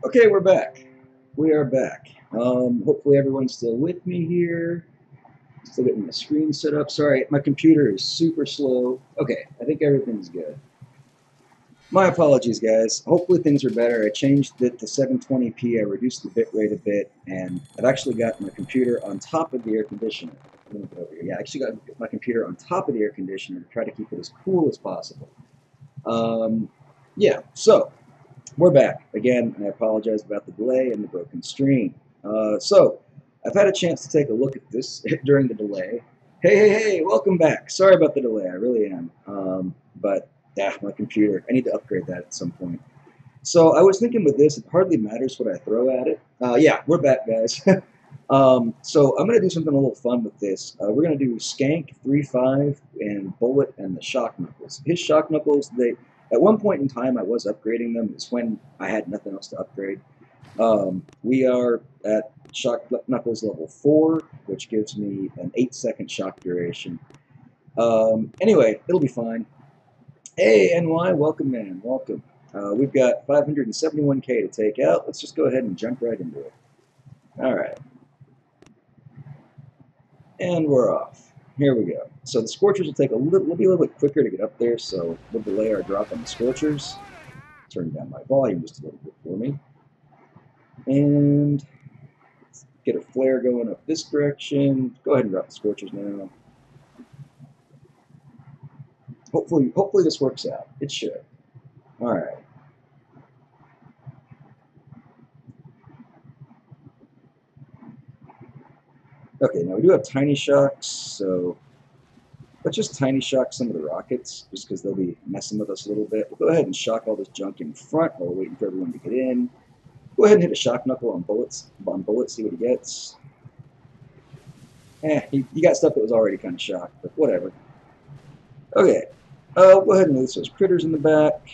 Okay, we're back. We are back. Hopefully everyone's still with me here. Still getting the screen set up. Sorry, my computer is super slow. Okay, I think everything's good. My apologies, guys. Hopefully things are better. I changed it to 720p. I reduced the bitrate a bit, and I've actually got my computer on top of the air conditioner. Let me get over here. Yeah, I actually got my computer on top of the air conditioner to try to keep it as cool as possible. Um, yeah, so we're back again, and I apologize about the delay and the broken stream. So, I've had a chance to take a look at this during the delay. Hey, hey, hey, welcome back. Sorry about the delay, I really am. But, yeah, my computer, I need to upgrade that at some point. So, I was thinking with this, it hardly matters what I throw at it. Yeah, we're back, guys. So, I'm going to do something a little fun with this. We're going to do Skank, 3.5, and Bullet, and the Shock Knuckles. His Shock Knuckles, at one point in time, I was upgrading them. It's when I had nothing else to upgrade. We are at Shock Knuckles level 4, which gives me an 8-second shock duration. Anyway, it'll be fine. Hey, NY, welcome, man, welcome. We've got 571k to take out. Let's just go ahead and jump right into it. All right, and we're off. Here we go. So the Scorchers will take will be a little bit quicker to get up there, so we'll delay our drop on the Scorchers. Turn down my volume just a little bit for me. And get a flare going up this direction. Go ahead and drop the Scorchers now. Hopefully this works out. It should. All right. Okay, now we do have tiny shocks, so let's just tiny shock some of the rockets, just because they'll be messing with us a little bit. We'll go ahead and shock all this junk in front while we're waiting for everyone to get in. Go ahead and hit a shock knuckle on bullets. See what he gets. He got stuff that was already kind of shocked, but whatever. Okay, go ahead and release those critters in the back.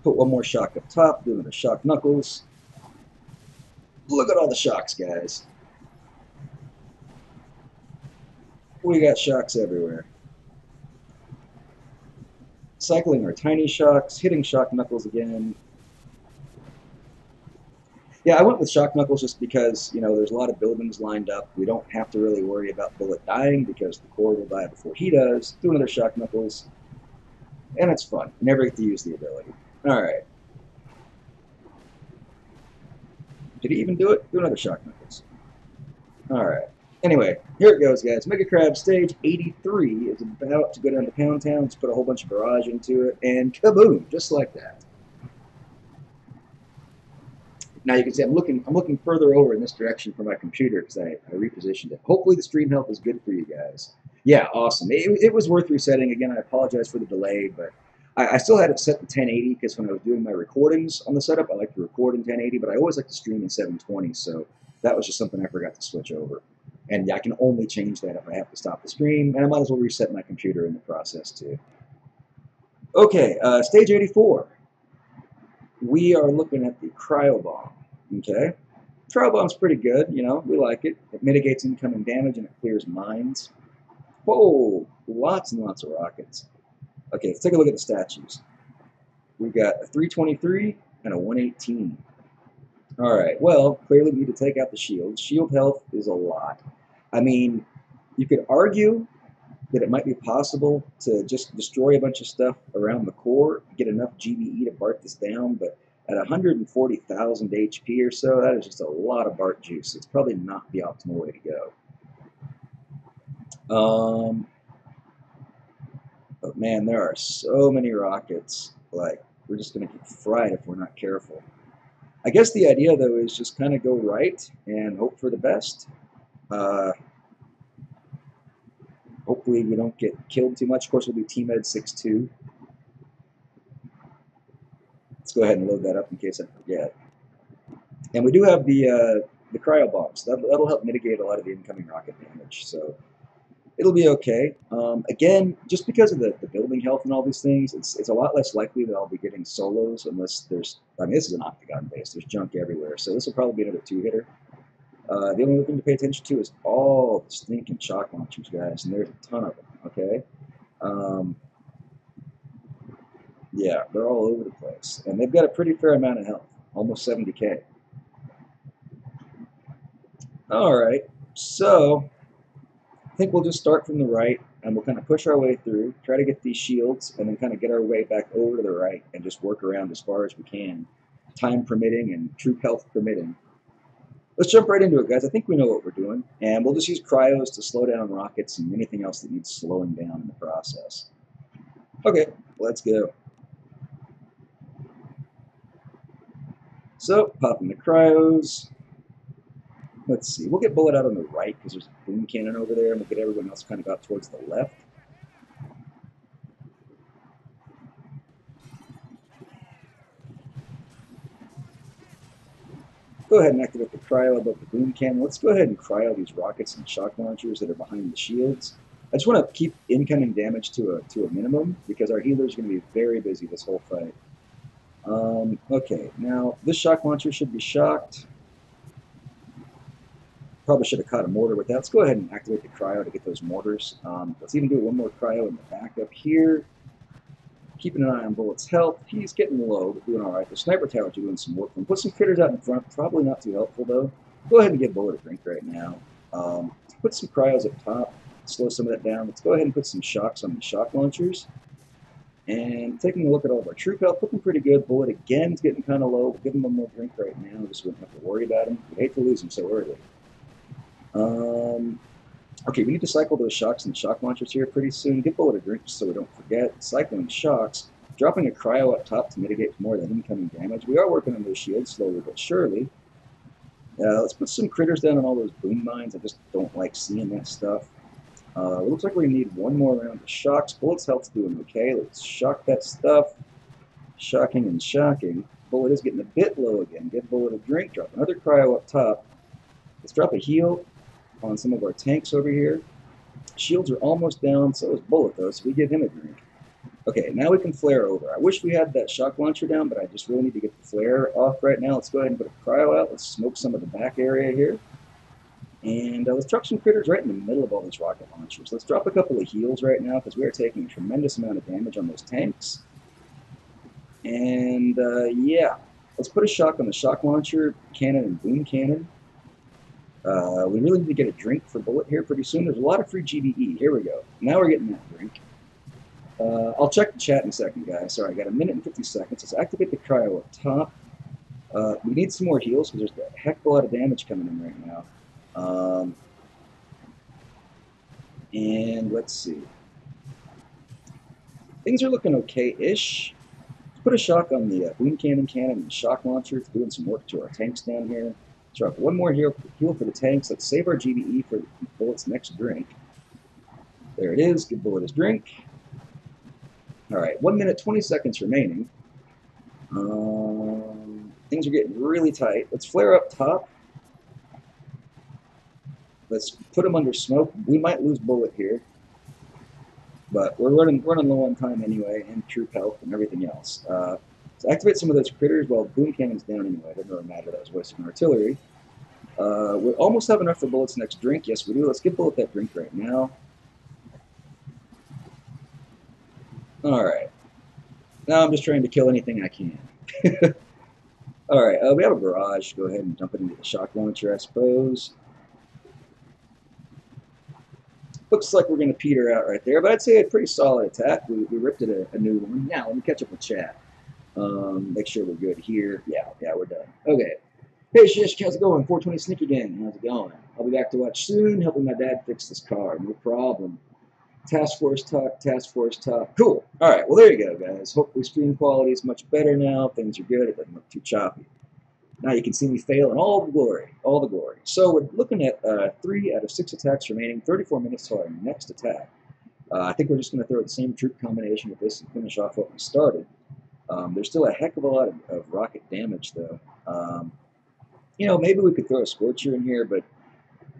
Put one more shock up top, do another shock knuckles. Look at all the shocks, guys. We got shocks everywhere. Cycling our tiny shocks, hitting shock knuckles again. Yeah, I went with shock knuckles just because, there's a lot of buildings lined up. We don't have to really worry about Bullet dying because the core will die before he does. Do another shock knuckles. And it's fun. Never get to use the ability. Alright. Did he even do it? Do another shock knuckles. Alright. Anyway, here it goes, guys. Mega Crab stage 83 is about to go down to Pound Town. Let's put a whole bunch of barrage into it, and kaboom! Just like that. Now you can see I'm looking further over in this direction for my computer because I repositioned it. Hopefully the stream health is good for you guys. Yeah, awesome. It was worth resetting. Again, I apologize for the delay, but I still had it set to 1080 because when I was doing my recordings on the setup, I like to record in 1080, but I always like to stream in 720, so that was just something I forgot to switch over. And I can only change that if I have to stop the stream, and I might as well reset my computer in the process too. Okay, stage 84. We are looking at the cryo bomb. Okay, cryo bomb's pretty good. We like it. It mitigates incoming damage and it clears mines. Whoa, lots and lots of rockets. Okay, let's take a look at the statues. We've got a 323 and a 118. All right, well, clearly we need to take out the shield. Shield health is a lot. I mean, you could argue that it might be possible to just destroy a bunch of stuff around the core, get enough GBE to BART this down, but at 140,000 HP or so, that is just a lot of BART juice. It's probably not the optimal way to go. But man, there are so many rockets. Like, we're just going to get fried if we're not careful. I guess the idea, though, is just kind of go right and hope for the best. Hopefully we don't get killed too much. Of course, we'll do T-Med 6-2. Let's go ahead and load that up in case I forget. And we do have the cryo bombs. That'll help mitigate a lot of the incoming rocket damage. So it'll be okay. Again, just because of the building health and all these things, it's a lot less likely that I'll be getting solos unless there's... I mean, this is an octagon base. There's junk everywhere. So this will probably be another 2-hitter. The only other thing to pay attention to is all the stinking shock launchers, guys, and there's a ton of them, okay? Yeah, they're all over the place. And they've got a pretty fair amount of health, almost 70k. All right, so I think we'll just start from the right, and we'll kind of push our way through, try to get these shields, and then kind of get our way back over to the right and just work around as far as we can, time permitting and troop health permitting. Let's jump right into it, guys. I think we know what we're doing, and we'll just use cryos to slow down rockets and anything else that needs slowing down in the process. Okay, let's go. So, popping the cryos. Let's see. We'll get bullet out on the right because there's a boom cannon over there, and we'll get everyone else kind of out towards the left. Go ahead and activate the cryo above the boom cannon. Let's go ahead and cryo these rockets and shock launchers that are behind the shields. I just want to keep incoming damage to a minimum because our healer's going to be very busy this whole fight. Okay, now this shock launcher should be shocked. Probably should have caught a mortar with that. Let's go ahead and activate the cryo to get those mortars. Let's even do one more cryo in the back up here. Keeping an eye on Bullet's health. He's getting low, but doing all right. The sniper towers are doing some work for him. Put some critters out in front. Probably not too helpful, though. Go ahead and give Bullet a drink right now. Put some cryos up top. Slow some of that down. Let's go ahead and put some shocks on the shock launchers. And taking a look at all of our troop health, looking pretty good. Bullet again is getting kind of low. We'll give him one more drink right now. Just wouldn't have to worry about him. We hate to lose him so early. Okay, we need to cycle those shocks and shock launchers here pretty soon. Get Bullet a drink so we don't forget. Cycling shocks, dropping a cryo up top to mitigate more of that incoming damage. We are working on those shields slowly but surely. Let's put some critters down on all those boom mines. I just don't like seeing that stuff. It looks like we need one more round of shocks. Bullet's health's doing okay. Let's shock that stuff. Shocking and shocking. Bullet is getting a bit low again. Give Bullet a drink. Drop another cryo up top. Let's drop a heal on some of our tanks over here. Shields are almost down, so is Bullet, though, so we give him a drink. Okay, now we can flare over. I wish we had that shock launcher down, but I just really need to get the flare off right now. Let's go ahead and put a cryo out. Let's smoke some of the back area here. And let's drop some critters right in the middle of all these rocket launchers. Let's drop a couple of heals right now, because we are taking a tremendous amount of damage on those tanks. And, yeah, let's put a shock on the shock launcher, cannon, and boom cannon. We really need to get a drink for Bullet here pretty soon. There's a lot of free GBE. Here we go. Now we're getting that drink. I'll check the chat in a second, guys. Sorry, I got a minute and 50 seconds. Let's activate the cryo up top. We need some more heals because there's a heck of a lot of damage coming in right now. And let's see. Things are looking okay-ish. Let's put a shock on the boom cannon and shock launcher. It's doing some work to our tanks down here. Drop one more heal for the tanks. Let's save our GBE for Bullet's next drink. There it is. Give Bullet his drink. All right, 1 minute, 20 seconds remaining. Things are getting really tight. Let's flare up top. Let's put him under smoke. We might lose Bullet here, but we're running low on time anyway, and troop health and everything else. So activate some of those critters while boom cannon's down anyway. It doesn't really matter that I was wasting artillery. We almost have enough for Bullet's next drink. Yes, we do. Let's give Bullet that drink right now. All right. Now I'm just trying to kill anything I can. All right. We have a barrage. Go ahead and dump it into the shock launcher, I suppose. Looks like we're going to peter out right there, but I'd say a pretty solid attack. We ripped it a new one. Now, let me catch up with chat. Make sure we're good here. Yeah, we're done. Okay. Hey, Shish, how's it going? 420 Sneak again. How's it going? I'll be back to watch soon, helping my dad fix this car. No problem. Task Force talk, Task Force talk. Cool. All right, well, there you go, guys. Hopefully stream quality is much better now. Things are good. It doesn't look too choppy. Now you can see me fail in all the glory. All the glory. So we're looking at 3 out of 6 attacks remaining, 34 minutes till our next attack. I think we're just going to throw the same troop combination with this and finish off what we started. There's still a heck of a lot of rocket damage, though. You know, maybe we could throw a Scorcher in here, but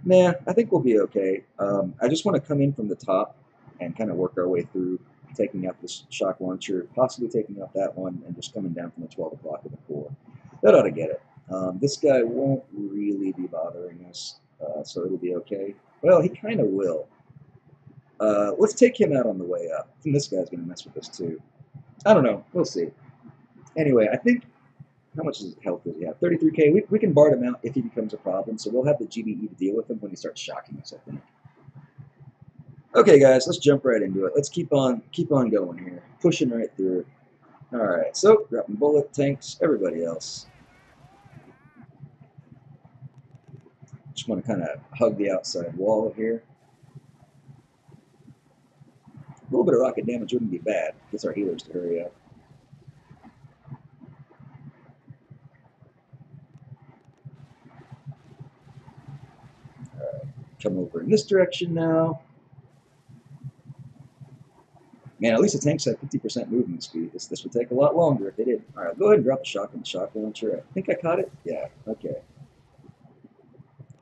nah, I think we'll be okay. I just want to come in from the top and kind of work our way through, taking out this shock launcher, possibly taking out that one, and just coming down from the 12 o'clock of the core. That ought to get it. This guy won't really be bothering us, so it'll be okay. Well, he kind of will. Let's take him out on the way up. I think this guy's going to mess with us too. I don't know. We'll see. Anyway, I think, how much health does he have? 33k. We can BART him out if he becomes a problem, so we'll have the GBE to deal with him when he starts shocking us, I think. Okay, guys, let's jump right into it. Let's keep on going here. Pushing right through. Alright, so dropping bullet, tanks, everybody else. Just want to kind of hug the outside wall here. A little bit of rocket damage wouldn't be bad. Gets our healers to hurry up. Alright, come over in this direction now. Man, at least the tanks have 50% movement speed. This would take a lot longer if they did. All right, go ahead and drop the shock on the shock launcher. I think I caught it. Yeah, okay.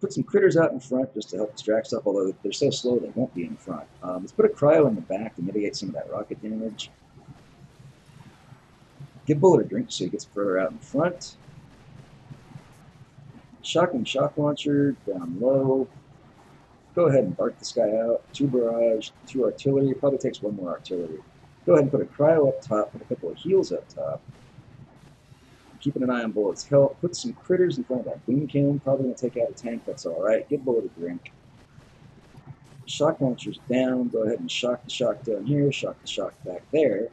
Put some critters out in front just to help distract stuff, although they're so slow they won't be in front. Let's put a cryo in the back to mitigate some of that rocket damage. Give Bullet a drink so he gets further out in front. Shocking shock launcher down low. Go ahead and BART this guy out. 2 barrage, 2 artillery. Probably takes 1 more artillery. Go ahead and put a cryo up top, put a couple of heals up top. Keeping an eye on Bullet's health. Put some critters in front of that boom cannon. Probably going to take out a tank. That's all right. Give Bullet a drink. Shock launcher's down. Go ahead and shock the shock down here. Shock the shock back there.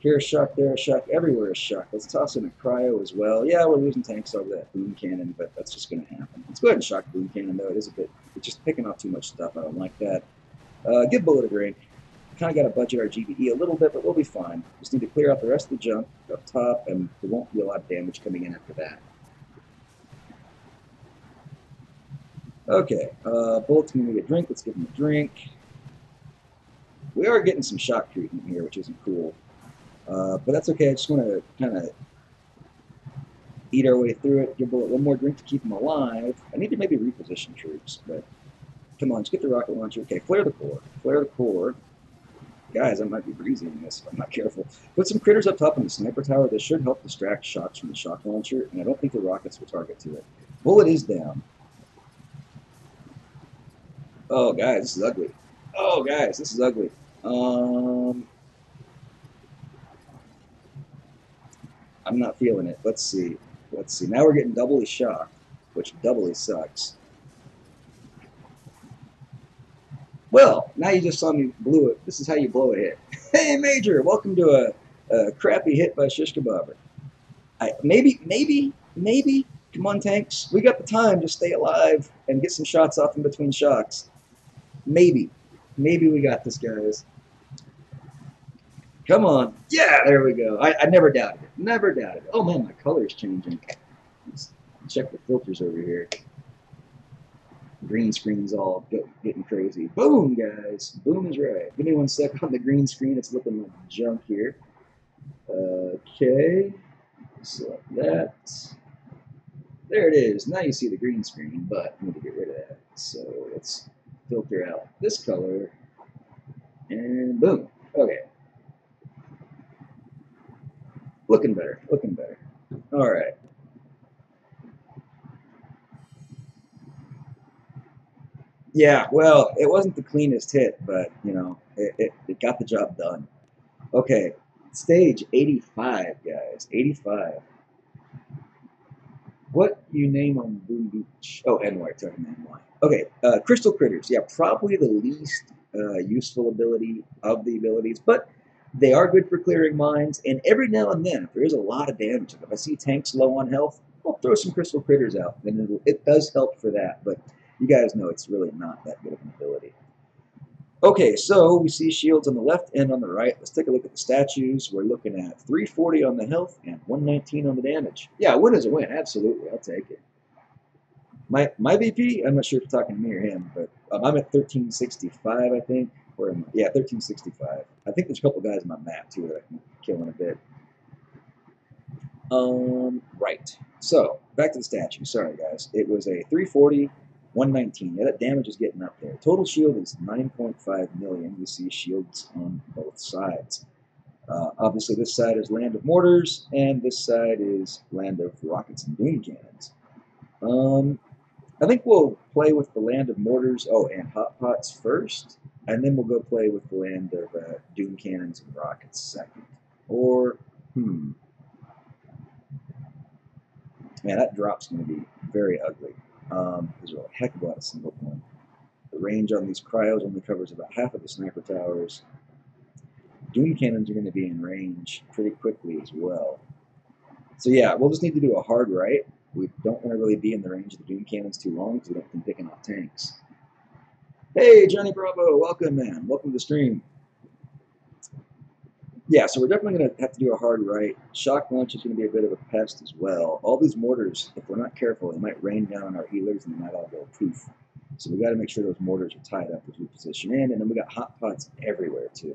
Here a shock, there a shock, everywhere a shock. Let's toss in a cryo as well. Yeah, we're losing tanks over that boom cannon, but that's just going to happen. Let's go ahead and shock the boom cannon, though. It is a bit, it's just picking off too much stuff. I don't like that. Give Bullet a drink. Kind of got to budget our GBE a little bit, but we'll be fine. Just need to clear out the rest of the junk up top, and there won't be a lot of damage coming in after that. Okay, Bullet's going to get a drink. Let's give him a drink. We are getting some shock treatment here, which isn't cool. But that's okay. I just want to kind of eat our way through it. Give Bullet one more drink to keep him alive. I need to maybe reposition troops, but come on, just get the rocket launcher. Okay, flare the core. Flare the core. Guys, I might be breezy in this if I'm not careful. Put some critters up top in the sniper tower. This should help distract shots from the shock launcher, and I don't think the rockets will target to it. Bullet is down. Oh, guys, this is ugly. Oh, guys, this is ugly. I'm not feeling it. Let's see. Let's see. Now we're getting doubly shocked, which doubly sucks. Well, now you just saw me blew it. This is how you blow a hit. Hey, Major, welcome to a crappy hit by Shiskabobber. Maybe. Come on, tanks. We got the time to stay alive and get some shots off in between shocks. Maybe we got this, guys. Come on. Yeah, there we go. I never doubted it. Never doubted it. Oh, man, my color is changing. Let's check the filters over here. Green screen's all getting crazy. Boom, guys. Boom is right. Give me 1 sec on the green screen. It's looking like junk here. Okay. Select that. There it is. Now you see the green screen, but I need to get rid of that. So let's filter out this color. And boom. Okay. Looking better. Looking better. All right. Yeah, well, it wasn't the cleanest hit, but, you know, it got the job done. Okay, stage 85, guys. 85. What you name on Boom Beach? Oh, NY, talking NY. Okay, Crystal Critters. Yeah, probably the least useful ability of the abilities, but they are good for clearing mines, and every now and then, if there is a lot of damage, if I see tanks low on health, I'll throw some Crystal Critters out, and it does help for that, but you guys know it's really not that good of an ability. Okay, so we see shields on the left and on the right. Let's take a look at the statues. We're looking at 340 on the health and 119 on the damage. Yeah, a win is a win. Absolutely, I'll take it. My VP, I'm not sure if you're talking to me or him, but I'm at 1365, I think. Or yeah, 1365. I think there's a couple guys on my map too that I can kill in a bit. Right. So back to the statue. Sorry, guys. It was a 340. 119. Yeah, that damage is getting up there. Total shield is 9.5 million. We see shields on both sides. Obviously, this side is land of mortars, and this side is land of rockets and doom cannons. I think we'll play with the land of mortars, and hot pots first, and then we'll go play with the land of doom cannons and rockets second. Or, man, that drop's going to be very ugly. There's a heck of a lot of single point. The range on these cryos only covers about half of the sniper towers. Doom cannons are going to be in range pretty quickly as well. So yeah, we'll just need to do a hard right. We don't want to really be in the range of the Doom cannons too long because we don't want them picking off tanks. Hey, Johnny Bravo, welcome, man. Welcome to the stream. Yeah, so we're definitely going to have to do a hard right. Shock launch is going to be a bit of a pest as well. All these mortars, if we're not careful, they might rain down on our healers and they might all go poof. So we got to make sure those mortars are tied up as we position in. And then we got hot pots everywhere too.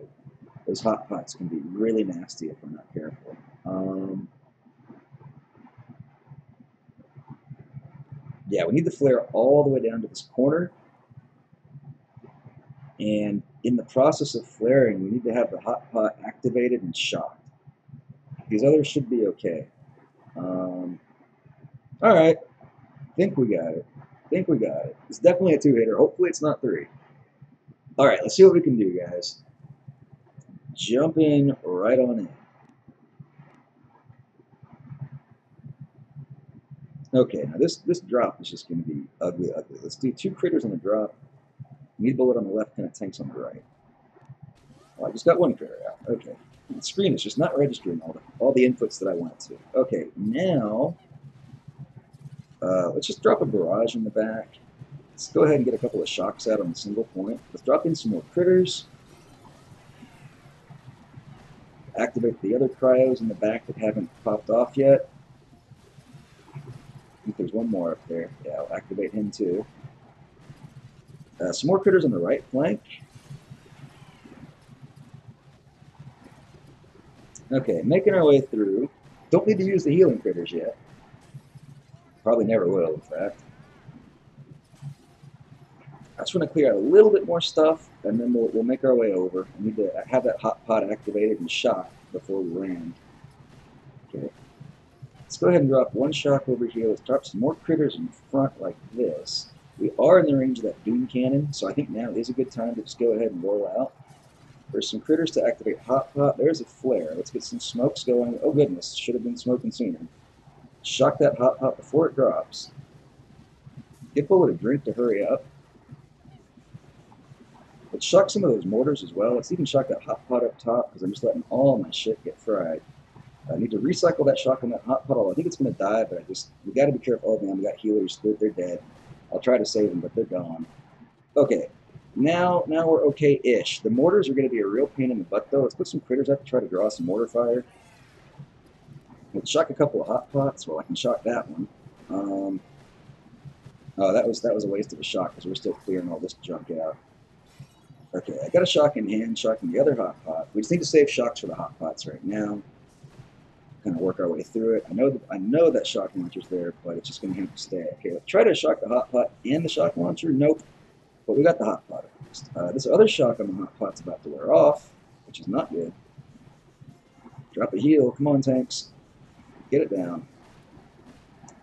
Those hot pots can be really nasty if we're not careful. Yeah, we need the flare all the way down to this corner. And in the process of flaring, we need to have the hot pot activated and shocked. These others should be okay. All right, think we got it. Think we got it. It's definitely a two-hitter. Hopefully it's not three. All right, let's see what we can do, guys. Jump in right on in. Okay, now this drop is just going to be ugly, ugly. Let's do 2 critters on the drop. Need bullet on the left, kind of tanks on the right. Oh, I just got 1 critter out. Okay. The screen is just not registering all the inputs that I want it to. Okay, now let's just drop a barrage in the back. Let's go ahead and get a couple of shocks out on the single point. Let's drop in some more critters. Activate the other cryos in the back that haven't popped off yet. I think there's one more up there. Yeah, I'll activate him too. Some more critters on the right flank. Okay, making our way through. Don't need to use the healing critters yet. Probably never will, in fact. I just want to clear out a little bit more stuff, and then we'll make our way over. I need to have that hot pot activated and shocked before we land. Okay. Let's go ahead and drop 1 shock over here. Let's drop some more critters in front like this. We are in the range of that Doom cannon, so I think now is a good time to just go ahead and roll out. There's some critters to activate hot pot. There's a flare. Let's get some smokes going. Oh goodness, should have been smoking sooner. Shock that hot pot before it drops. Get bullet a drink to hurry up. Let's shock some of those mortars as well. Let's even shock that hot pot up top because I'm just letting all my shit get fried. I need to recycle that shock on that hot pot. I think it's going to die, but we got to be careful. Oh man, we got healers. They're dead. I'll try to save them, but they're gone. Okay, now we're okay-ish. The mortars are going to be a real pain in the butt, though. Let's put some critters up to try to draw some mortar fire. Let's shock a couple of hot pots. Well, I can shock that one. Oh, that was a waste of a shock because we're still clearing all this junk out. Okay, I got a shock in hand, shocking the other hot pot. We just need to save shocks for the hot pots right now. Kind of work our way through it. I know that shock launcher's there, but it's just going to have to stay. Okay, let's try to shock the hot pot and the shock launcher. Nope. But we got the hot pot at least. This other shock on the hot pot's about to wear off, which is not good. Drop a heal. Come on, tanks. Get it down.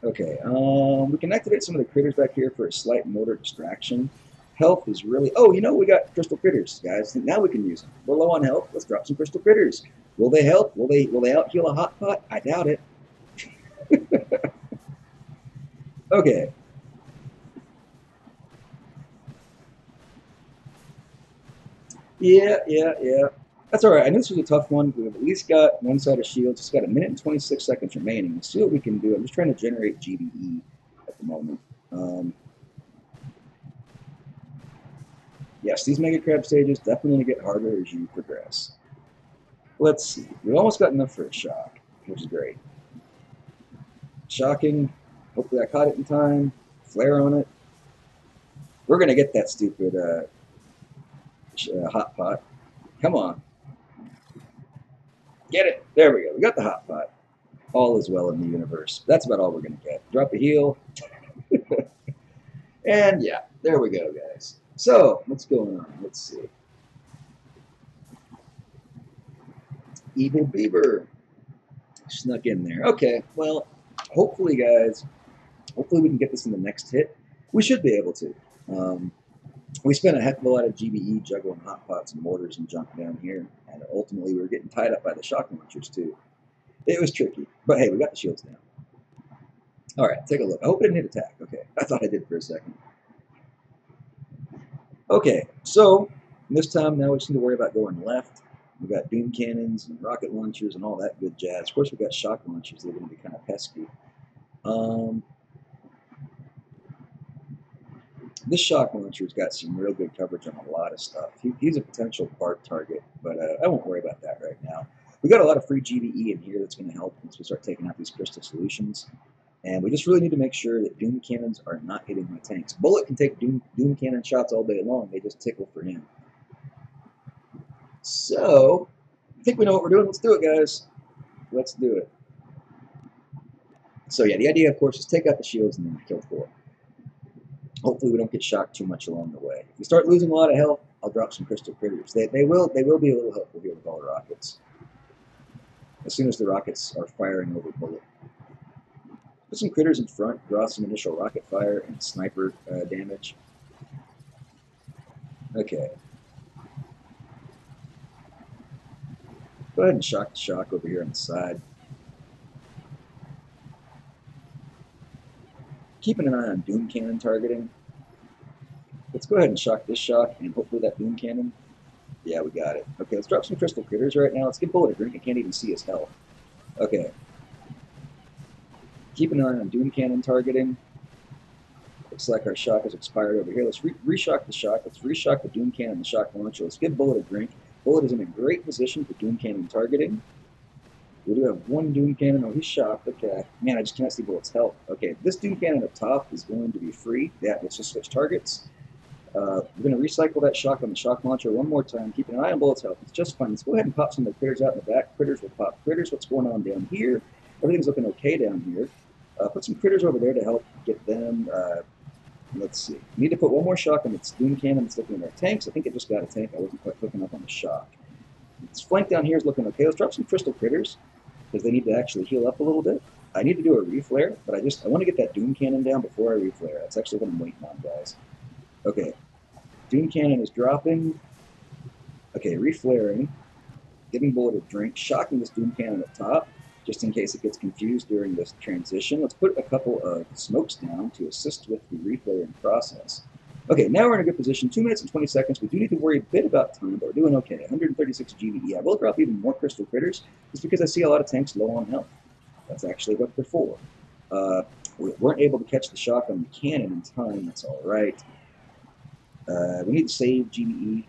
Okay, we can activate some of the critters back here for a slight mortar distraction. Health is really... Oh, you know, we got crystal critters, guys. Now we can use them. We're low on health. Let's drop some crystal critters. Will they help? Will they out-heal a hot pot? I doubt it. Okay. Yeah. That's all right. I know this was a tough one. We've at least got one side of shield. Just got 1 minute and 26 seconds remaining. Let's see what we can do. I'm just trying to generate GBE at the moment. Yes, these Mega Crab stages definitely going to get harder as you progress. Let's see. We almost got enough for a shock, which is great. Shocking. Hopefully I caught it in time. Flare on it. We're going to get that stupid hot pot. Come on. Get it. There we go. We got the hot pot. All is well in the universe. That's about all we're going to get. Drop a heal. And yeah, there we go, guys. So, what's going on? Let's see. Evil Beaver snuck in there. Okay, well, hopefully, guys, hopefully we can get this in the next hit. We should be able to. We spent a heck of a lot of GBE juggling hot pots and mortars and junk down here, and ultimately we were getting tied up by the shock launchers too. It was tricky, but hey, we got the shields down. All right, take a look. I hope it didn't hit attack. Okay, I thought I did for a second. Okay, so this time now we just need to worry about going left. We've got doom cannons and rocket launchers and all that good jazz. Of course, we've got shock launchers that are going to be kind of pesky. This shock launcher's got some real good coverage on a lot of stuff. He's a potential BART target, but I won't worry about that right now. We got a lot of free GBE in here that's going to help once we start taking out these crystal solutions. And we just really need to make sure that doom cannons are not hitting my tanks. Bullet can take doom cannon shots all day long. They just tickle for him. So, I think we know what we're doing. Let's do it, guys. Let's do it. So yeah, the idea, of course, is take out the shields and then kill 4. Hopefully we don't get shocked too much along the way. If we start losing a lot of health, I'll drop some crystal critters. They will be a little helpful here with all the rockets. As soon as the rockets are firing over bullet. Put some critters in front, draw some initial rocket fire and sniper damage. Okay. Go ahead and shock the shock over here on the side. Keeping an eye on doom cannon targeting. Let's go ahead and shock this shock and hopefully that doom cannon. Yeah, we got it. Okay, let's drop some crystal critters right now. Let's give Bullet a drink. I can't even see his health. Okay. Keep an eye on doom cannon targeting. Looks like our shock has expired over here. Let's reshock the shock. Let's reshock the doom cannon and the shock launcher. Let's give Bullet a drink. Bullet is in a great position for doom cannon targeting. We do have one doom cannon. Oh, he's shocked. Okay. Man, I just cannot see Bullet's health. Okay, this doom cannon up top is going to be free. Yeah, let's just switch targets. We're going to recycle that shock on the shock launcher one more time. Keeping an eye on Bullet's health. It's just fine. Let's go ahead and pop some of the critters out in the back. Critters will pop critters. What's going on down here? Everything's looking okay down here. Put some critters over there to help get them. Let's see. We need to put one more shock on its doom cannon that's looking at our tanks. I think it just got a tank. I wasn't quite hooking up on the shock. This flank down here is looking okay. Let's drop some crystal critters because they need to actually heal up a little bit. I need to do a reflare, but I want to get that doom cannon down before I reflare. That's actually what I'm waiting on, guys. Okay. Doom cannon is dropping. Okay, reflaring. Giving Bullet a drink. Shocking this doom cannon up top, just in case it gets confused during this transition. Let's put a couple of smokes down to assist with the reflaring process. Okay, now we're in a good position. 2 minutes and 20 seconds. We do need to worry a bit about time, but we're doing okay. 136 GBE. I will drop even more crystal critters, just because I see a lot of tanks low on health. That's actually what they're for. We weren't able to catch the shock on the cannon in time. That's all right. We need to save GBE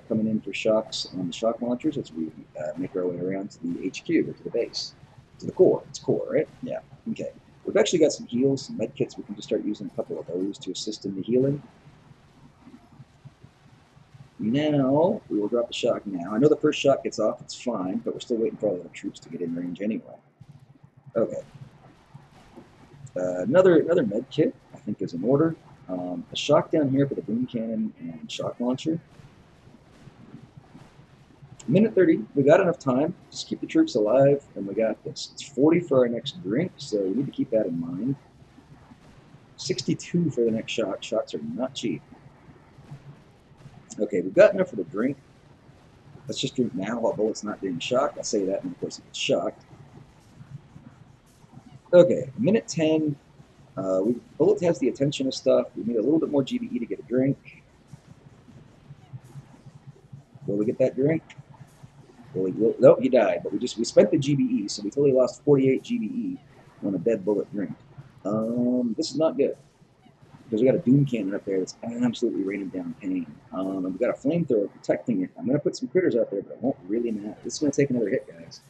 coming in for shocks on the shock launchers as we make our way around to the HQ, or to the base, to the core. It's core, right? Yeah. Okay. We've actually got some heals, some med kits. We can just start using a couple of those to assist in the healing. Now, we will drop the shock now. I know the first shot gets off, it's fine, but we're still waiting for all the other troops to get in range anyway. Okay. Another med kit, I think, is in order. A shock down here for the boom cannon and shock launcher. Minute 30, we got enough time. Just keep the troops alive, and we got this. It's 40 for our next drink, so we need to keep that in mind. 62 for the next shock. Shocks are not cheap. Okay, we've got enough for the drink. Let's just drink now while Bullet's not being shocked. I say that, and of course he gets shocked. Okay, minute 10. Bullet has the attention of stuff. We need a little bit more GBE to get a drink. Will we get that drink? Nope, he died. But we spent the GBE, so we totally lost 48 GBE on a dead Bullet drink. This is not good. Because we got a doom cannon up there that's absolutely raining down pain. And we got a flamethrower protecting it. I'm going to put some critters out there, but it won't really matter. This is going to take another hit, guys.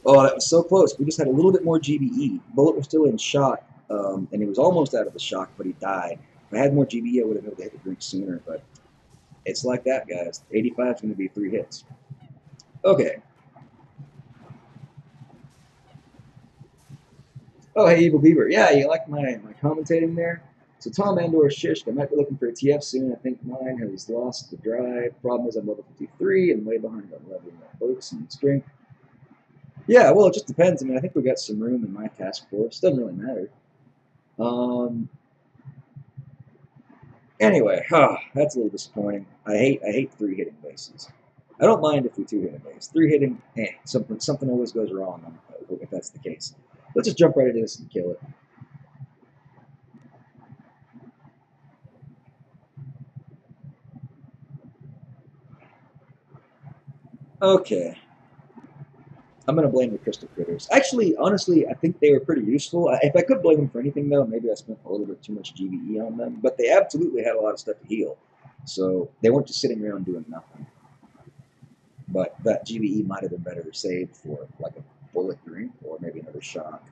Oh, that was so close. We just had a little bit more GBE. Bullet was still in shock, and he was almost out of the shock, but he died. If I had more GBE, I would have been able to hit the drink sooner, but it's like that, guys. 85 is going to be 3 hits. Okay. Oh, hey, Evil Beaver. Yeah, you like my commentating there? So Tom and/or Shish, I might be looking for a TF soon. I think mine has lost the drive. Problem is I'm level 53 and way behind on leveling my boats and strength. Yeah, well, it just depends. I mean, I think we got some room in my task force. Doesn't really matter. Anyway, that's a little disappointing. I hate three hitting bases. I don't mind if we two hit a base. Three hitting, something always goes wrong if that's the case. Let's just jump right into this and kill it. Okay. I'm going to blame the crystal critters. Actually, honestly, I think they were pretty useful. If I could blame them for anything, though, maybe I spent a little bit too much GBE on them. But they absolutely had a lot of stuff to heal. So they weren't just sitting around doing nothing. But that GBE might have been better saved for like a bullet drink or maybe another shock.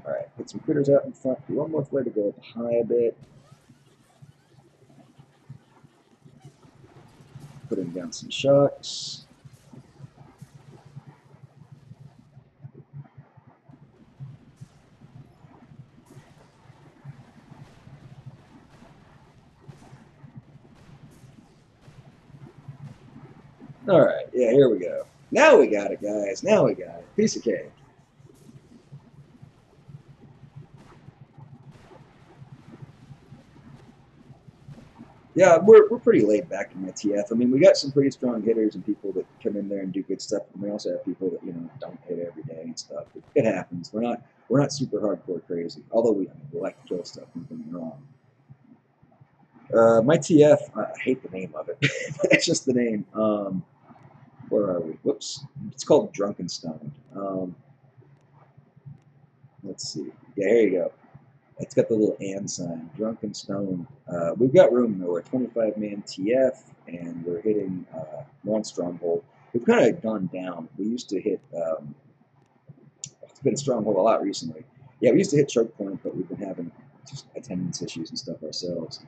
Alright, put some critters out in front. One more flare to go up high a bit. Putting down some shocks. Alright, yeah, here we go. Now we got it, guys. Now we got it. Piece of cake. Yeah, we're pretty laid back in my TF. I mean, we got some pretty strong hitters and people that come in there and do good stuff, and we also have people that don't hit every day and stuff. It happens. We're not super hardcore crazy. Although we like to kill stuff. Don't get me wrong. My TF, I hate the name of it. That's just the name. Where are we? Whoops. It's called Drunken Stone. Let's see. Yeah, here you go. It's got the little and sign, Drunken Stone. We've got room though. We're a 25-man TF, and we're hitting one stronghold. We've kind of gone down. We used to hit. It's been stronghold a lot recently. Yeah, we used to hit choke point, but we've been having just attendance issues and stuff ourselves.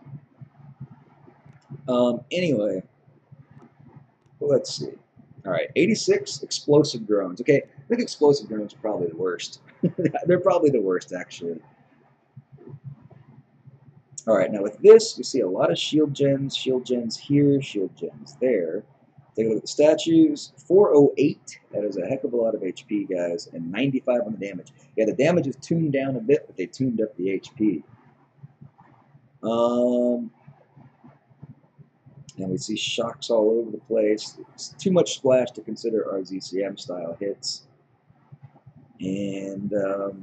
Anyway, let's see. All right, 86 explosive drones. Okay, I think explosive drones are probably the worst. They're probably the worst, actually. All right, now with this, we see a lot of shield gens here, shield gens there. Take a look at the statues. 408, that is a heck of a lot of HP, guys, and 95 on the damage. Yeah, the damage is tuned down a bit, but they tuned up the HP. And we see shocks all over the place. It's too much splash to consider our ZCM style hits. And the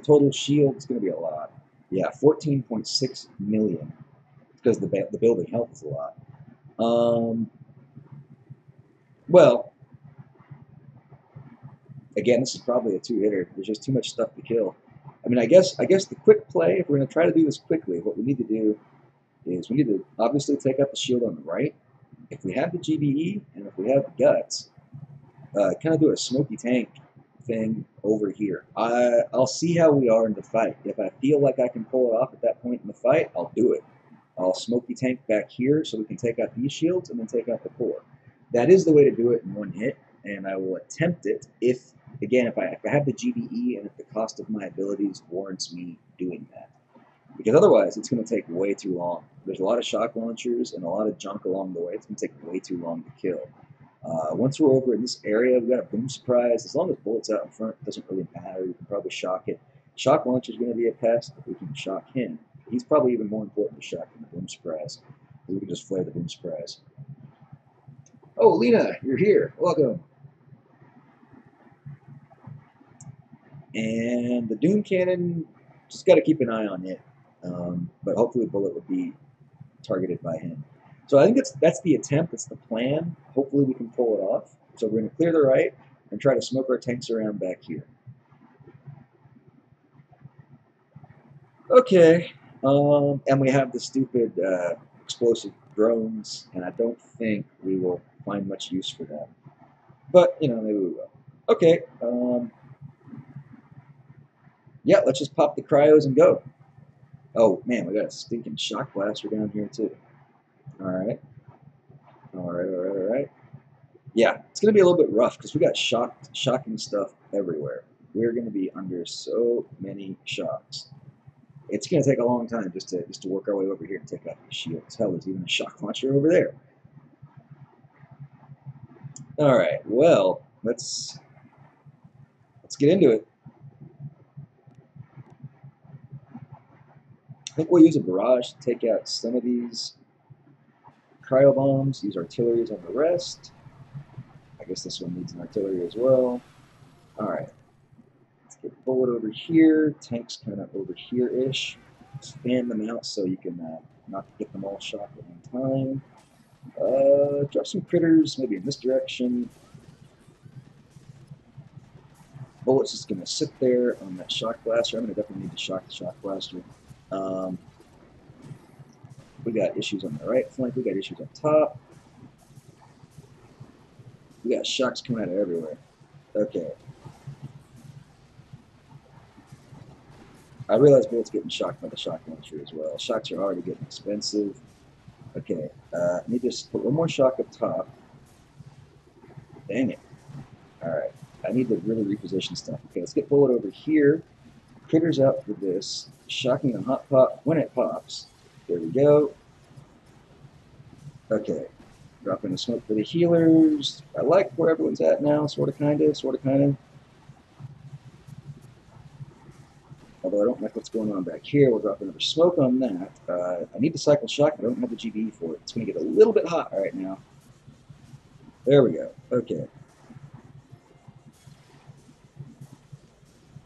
total shield is going to be a lot. Yeah, 14.6 million, because the building health is a lot. Well, again, this is probably a two-hitter. There's just too much stuff to kill. I mean, I guess the quick play, if we're going to try to do this quickly, what we need to do is we need to obviously take out the shield on the right. If we have the GBE and if we have the guts, kind of do a smoky tank thing over here. I'll see how we are in the fight. If I feel like I can pull it off at that point in the fight, I'll do it. I'll smoky tank back here so we can take out these shields and then take out the core. That is the way to do it in one hit, and I will attempt it if I have the GBE and if the cost of my abilities warrants me doing that. Because otherwise, it's going to take way too long. There's a lot of shock launchers and a lot of junk along the way. It's going to take way too long to kill. Once we're over in this area, we've got a boom surprise. As long as bullets out in front, it doesn't really matter. We can probably shock it. Shock launcher is going to be a pest, but we can shock him. He's probably even more important to shock than the boom surprise. We can just flare the boom surprise. Oh, Lena, you're here. Welcome. And the Doom Cannon, just got to keep an eye on it. But hopefully the bullet would be targeted by him. So I think that's the attempt, that's the plan. Hopefully we can pull it off. So we're going to clear the right and try to smoke our tanks around back here. Okay, and we have the stupid explosive drones, and I don't think we will find much use for them. But, maybe we will. Okay, yeah, let's just pop the cryos and go. Oh, man, we got a stinking shock blaster down here, too. Alright. Alright. Yeah, it's going to be a little bit rough because we got shocking stuff everywhere. We're going to be under so many shocks. It's going to take a long time just to work our way over here and take out the shields. Hell, there's even a shock launcher over there. Alright, well, let's get into it. I think we'll use a barrage to take out some of these cryo bombs. Use artilleries on the rest. I guess this one needs an artillery as well. All right. Let's get bullet over here. Tanks kind of over here-ish. Fan them out so you can not get them all shot at one time. Drop some critters, maybe in this direction. Bullet's just going to sit there on that shock blaster. I'm going to definitely need to shock the shock blaster. We got issues on the right flank. We got issues up top. We got shocks coming out of everywhere. Okay. I realize Bullet's getting shocked by the shock launcher as well. Shocks are already getting expensive. Okay. I need to just put one more shock up top. Dang it. Alright. I need to really reposition stuff. Okay, let's get Bullet over here. Critters out for this. Shocking the hot pot when it pops. There we go. Okay. Dropping the smoke for the healers. I like where everyone's at now. Sort of, kind of. Although I don't like what's going on back here. We'll drop another smoke on that. I need to cycle shock. I don't have the GBE for it. It's going to get a little bit hot right now. There we go. Okay.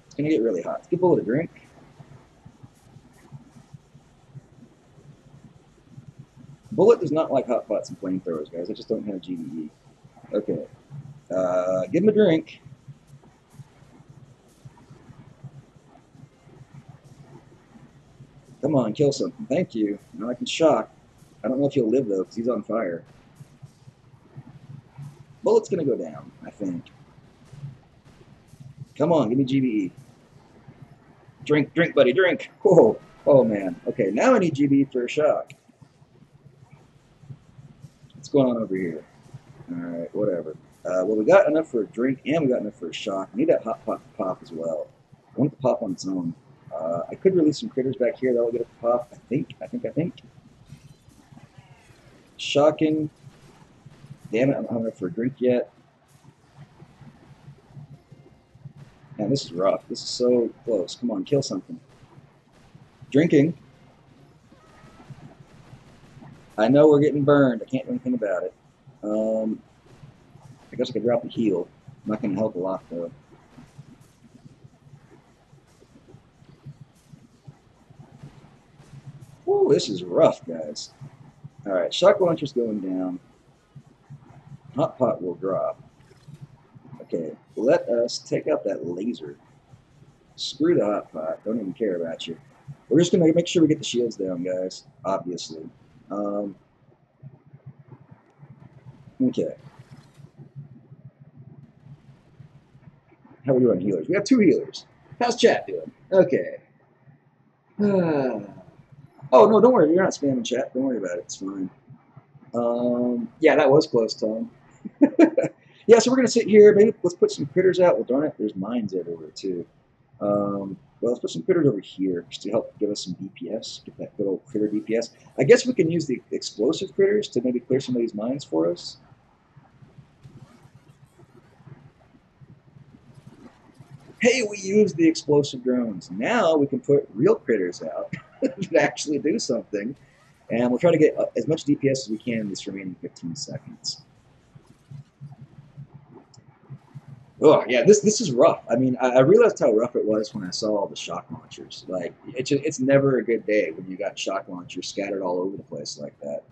It's going to get really hot. Let's give Bullet a drink. Bullet does not like hot pots and flamethrowers, guys. I just don't have GBE. Okay. Give him a drink. Come on, kill something. Thank you. Now I can shock. I don't know if he'll live, though, because he's on fire. Bullet's going to go down, I think. Come on, give me GBE. Drink, buddy, drink. Oh, man. Okay, now I need GBE for a shock. What's going on over here? Alright, whatever. Well, we got enough for a drink, and we got enough for a shock. I need that hot pot to pop as well. I want it to pop on its own. I could release some critters back here that'll get it to pop. I think. Shocking. Damn it, I don't have enough for a drink yet. Man, this is rough. This is so close. Come on, kill something. Drinking. I know we're getting burned. I can't do anything about it. I guess I could drop the heal. Not going to help a lot, though. Woo, this is rough, guys. Alright, shock launcher's going down. Hot pot will drop. Okay, let us take out that laser. Screw the hot pot. Don't even care about you. We're just going to make sure we get the shields down, guys. Obviously. Okay. How are we doing on healers? We have 2 healers. How's chat doing? Okay. Oh, no, don't worry. You're not spamming chat. Don't worry about it. It's fine. Yeah, that was close, Tom. Yeah, so we're going to sit here. Maybe let's put some critters out. Well, darn it, there's mines everywhere, too. Well, let's put some critters over here just to help give us some DPS. Get that good old critter DPS. I guess we can use the explosive critters to maybe clear some of these mines for us. Hey, we used the explosive drones. Now we can put real critters out that actually do something. And we'll try to get as much DPS as we can in this remaining 15 seconds. Oh, yeah, this is rough. I mean, I realized how rough it was when I saw all the shock launchers. Like, it's never a good day when you got shock launchers scattered all over the place like that.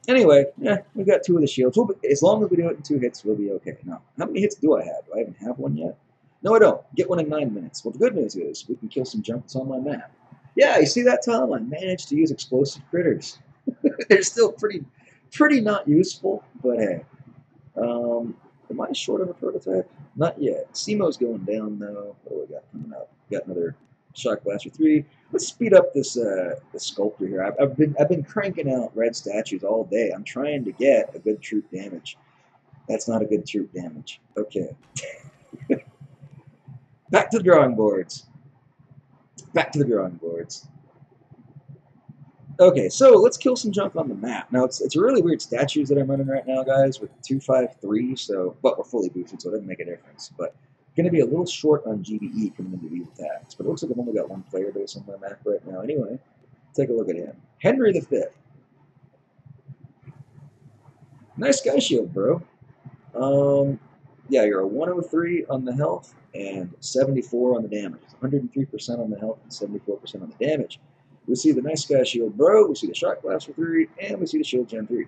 Anyway, yeah, we got 2 of the shields. As long as we do it in 2 hits, we'll be okay. Now, how many hits do I have? Do I even have one yet? No, I don't. Get one in 9 minutes. Well, the good news is we can kill some junk that's on my map. Yeah, you see that, Tom? I managed to use explosive critters. They're still pretty not useful, but hey. Am I short of a prototype? Not yet. Simo's going down, though. What do we got coming up? Got another Shock Blaster 3. Let's speed up this sculptor here. I've been cranking out red statues all day. I'm trying to get a good troop damage. That's not a good troop damage. Okay. Back to the drawing boards. Back to the drawing boards. Okay, so let's kill some junk on the map. Now, it's really weird statues that I'm running right now, guys, with 253, but we're fully boosted, so it doesn't make a difference. But Going to be a little short on GBE coming into these attacks, but it looks like I've only got one player base on my map right now. Anyway, take a look at him. Henry V. Nice sky shield, bro. Yeah, you're a 103 on the health and 74 on the damage. 103% on the health and 74% on the damage. We see the nice sky shield, bro. We see the shock blaster 3, and we see the shield gen 3.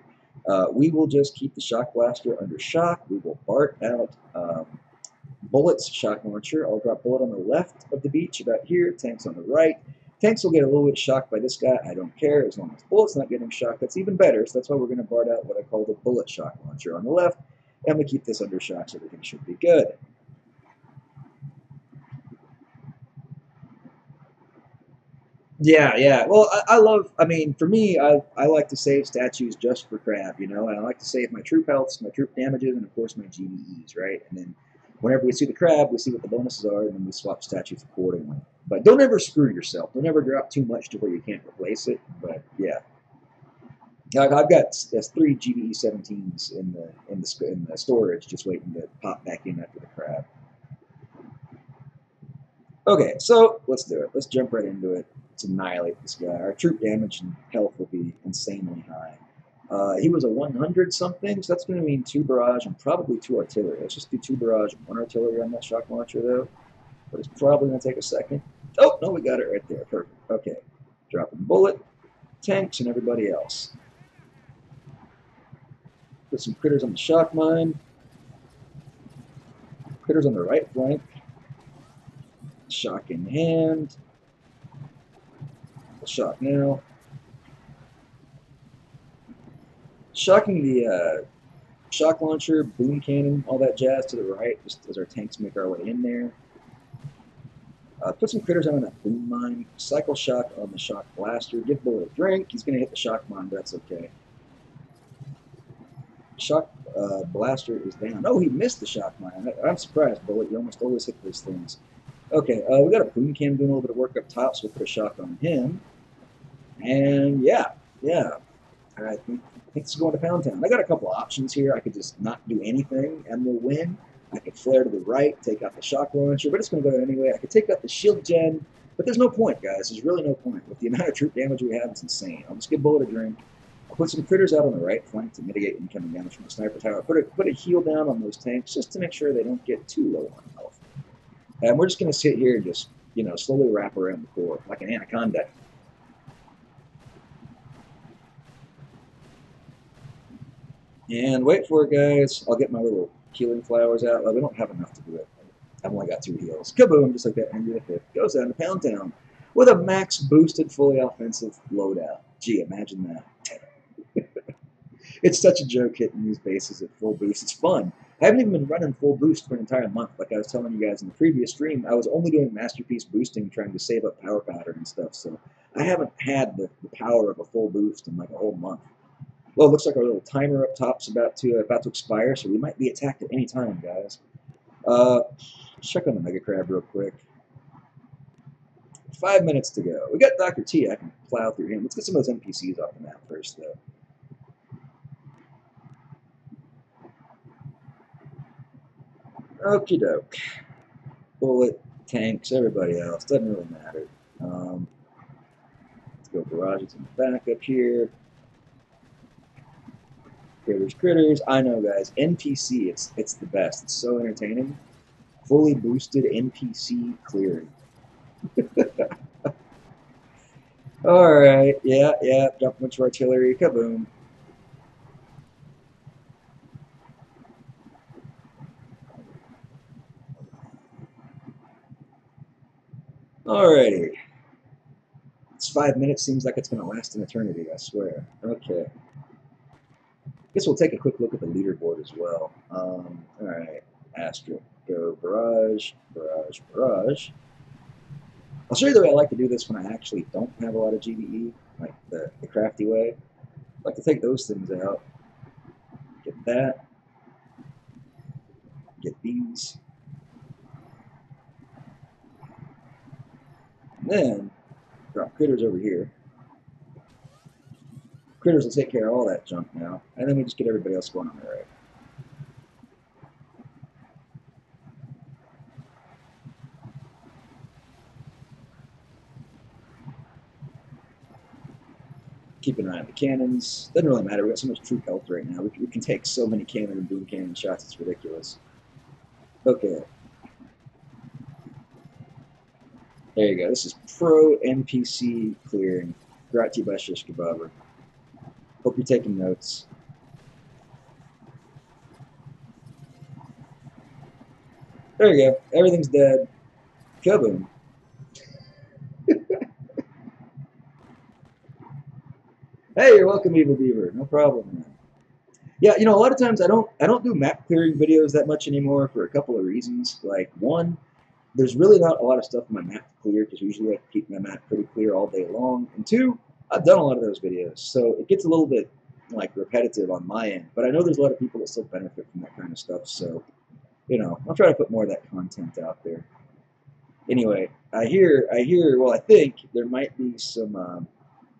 We will just keep the shock blaster under shock. We will BART out bullets shock launcher. I'll drop bullet on the left of the beach about here. Tanks on the right. Tanks will get a little bit shocked by this guy. I don't care as long as bullet's not getting shocked. That's even better. So that's why we're going to BART out what I call the bullet shock launcher on the left. And we keep this under shock so everything should be good. Yeah, yeah. Well, I love, I mean, for me, I like to save statues just for crab, you know, and I like to save my troop healths, my troop damages, and of course my GBEs, right? And then whenever we see the crab, we see what the bonuses are, and then we swap statues accordingly. But don't ever screw yourself. Don't ever drop too much to where you can't replace it. But yeah, I've got 3 GBE 17s in the storage, just waiting to pop back in after the crab. Okay, so let's do it. Let's jump right into it. Let's annihilate this guy. Our troop damage and health will be insanely high. He was a 100 something, so that's going to mean 2 barrage and probably 2 artillery. Let's just do 2 barrage and 1 artillery on that shock launcher, though. But it's probably going to take a second. Oh, no, we got it right there. Perfect. Okay. Dropping bullet, tanks, and everybody else. Put some critters on the shock mine. Critters on the right flank. Shock in hand. Shock now. Shocking the shock launcher, boom cannon, all that jazz to the right, just as our tanks make our way in there. Put some critters on that boom mine. Cycle shock on the shock blaster. Give bullet a drink. He's going to hit the shock mine, but that's okay. Shock blaster is down. Oh, he missed the shock mine. I'm surprised, bullet. You almost always hit those things. Okay, we got a boom cannon doing a little bit of work up top, so we'll put a shock on him. And yeah. I think this is going to Pound Town. I got a couple of options here. I could just not do anything and we'll win. I could flare to the right, take out the shock launcher, but it's going to go anyway. I could take out the shield gen, but there's no point, guys. There's really no point. With the amount of troop damage we have, it's insane. I'll just give bullet a drink. I'll put some critters out on the right flank to mitigate incoming damage from the sniper tower. Put a heal down on those tanks just to make sure they don't get too low on health. And we're just going to sit here and just, you know, slowly wrap around the core like an anaconda. And wait for it, guys. I'll get my little healing flowers out. We don't have enough to do it. I've only got 2 heals. Kaboom, just like that. Henry V goes down to Pound Town with a max boosted, fully offensive loadout. Gee, imagine that. It's such a joke hitting these bases at full boost. It's fun. I haven't even been running full boost for an entire month. Like I was telling you guys in the previous stream, I was only doing masterpiece boosting, trying to save up power powder and stuff. So I haven't had the power of a full boost in like a whole month. Well, it looks like our little timer up top's about to expire, so we might be attacked at any time, guys. Check on the Mega Crab real quick. 5 minutes to go. We got Dr. T. I can plow through him. Let's get some of those NPCs off the map first, though. Okie doke. Bullet, tanks, everybody else. Doesn't really matter. Let's go barrages in the back up here. Critters. I know, guys. NPC, it's the best. It's so entertaining. Fully boosted NPC clearing. All right. Yeah. Drop a bunch of artillery. Kaboom. Alrighty. It's 5 minutes. Seems like it's going to last an eternity, I swear. Okay. Guess we'll take a quick look at the leaderboard as well. Alright. Astra. Go. Barrage. I'll show you the way I like to do this when I actually don't have a lot of GBE, like the crafty way. I like to take those things out. Get that. Get these. And then drop critters over here. Critters will take care of all that junk now, and then we just get everybody else going on the right. keep an eye on the cannons. Doesn't really matter. We got so much troop health right now. We can take so many cannon and boom cannon shots. It's ridiculous. Okay. There you go. This is pro NPC clearing, brought to you by Shiskabobber. Hope you're taking notes. There you go. Everything's dead. Kaboom. Hey, you're welcome, Evil Beaver. No problem, man. Yeah, you know, a lot of times I don't do map clearing videos that much anymore for a couple of reasons. Like one, there's really not a lot of stuff in my map to clear because usually I keep my map pretty clear all day long. And two, I've done a lot of those videos, so it gets a little bit like repetitive on my end. But I know there's a lot of people that still benefit from that kind of stuff, so you know, I'll try to put more of that content out there. Anyway, I hear. Well, I think there might be some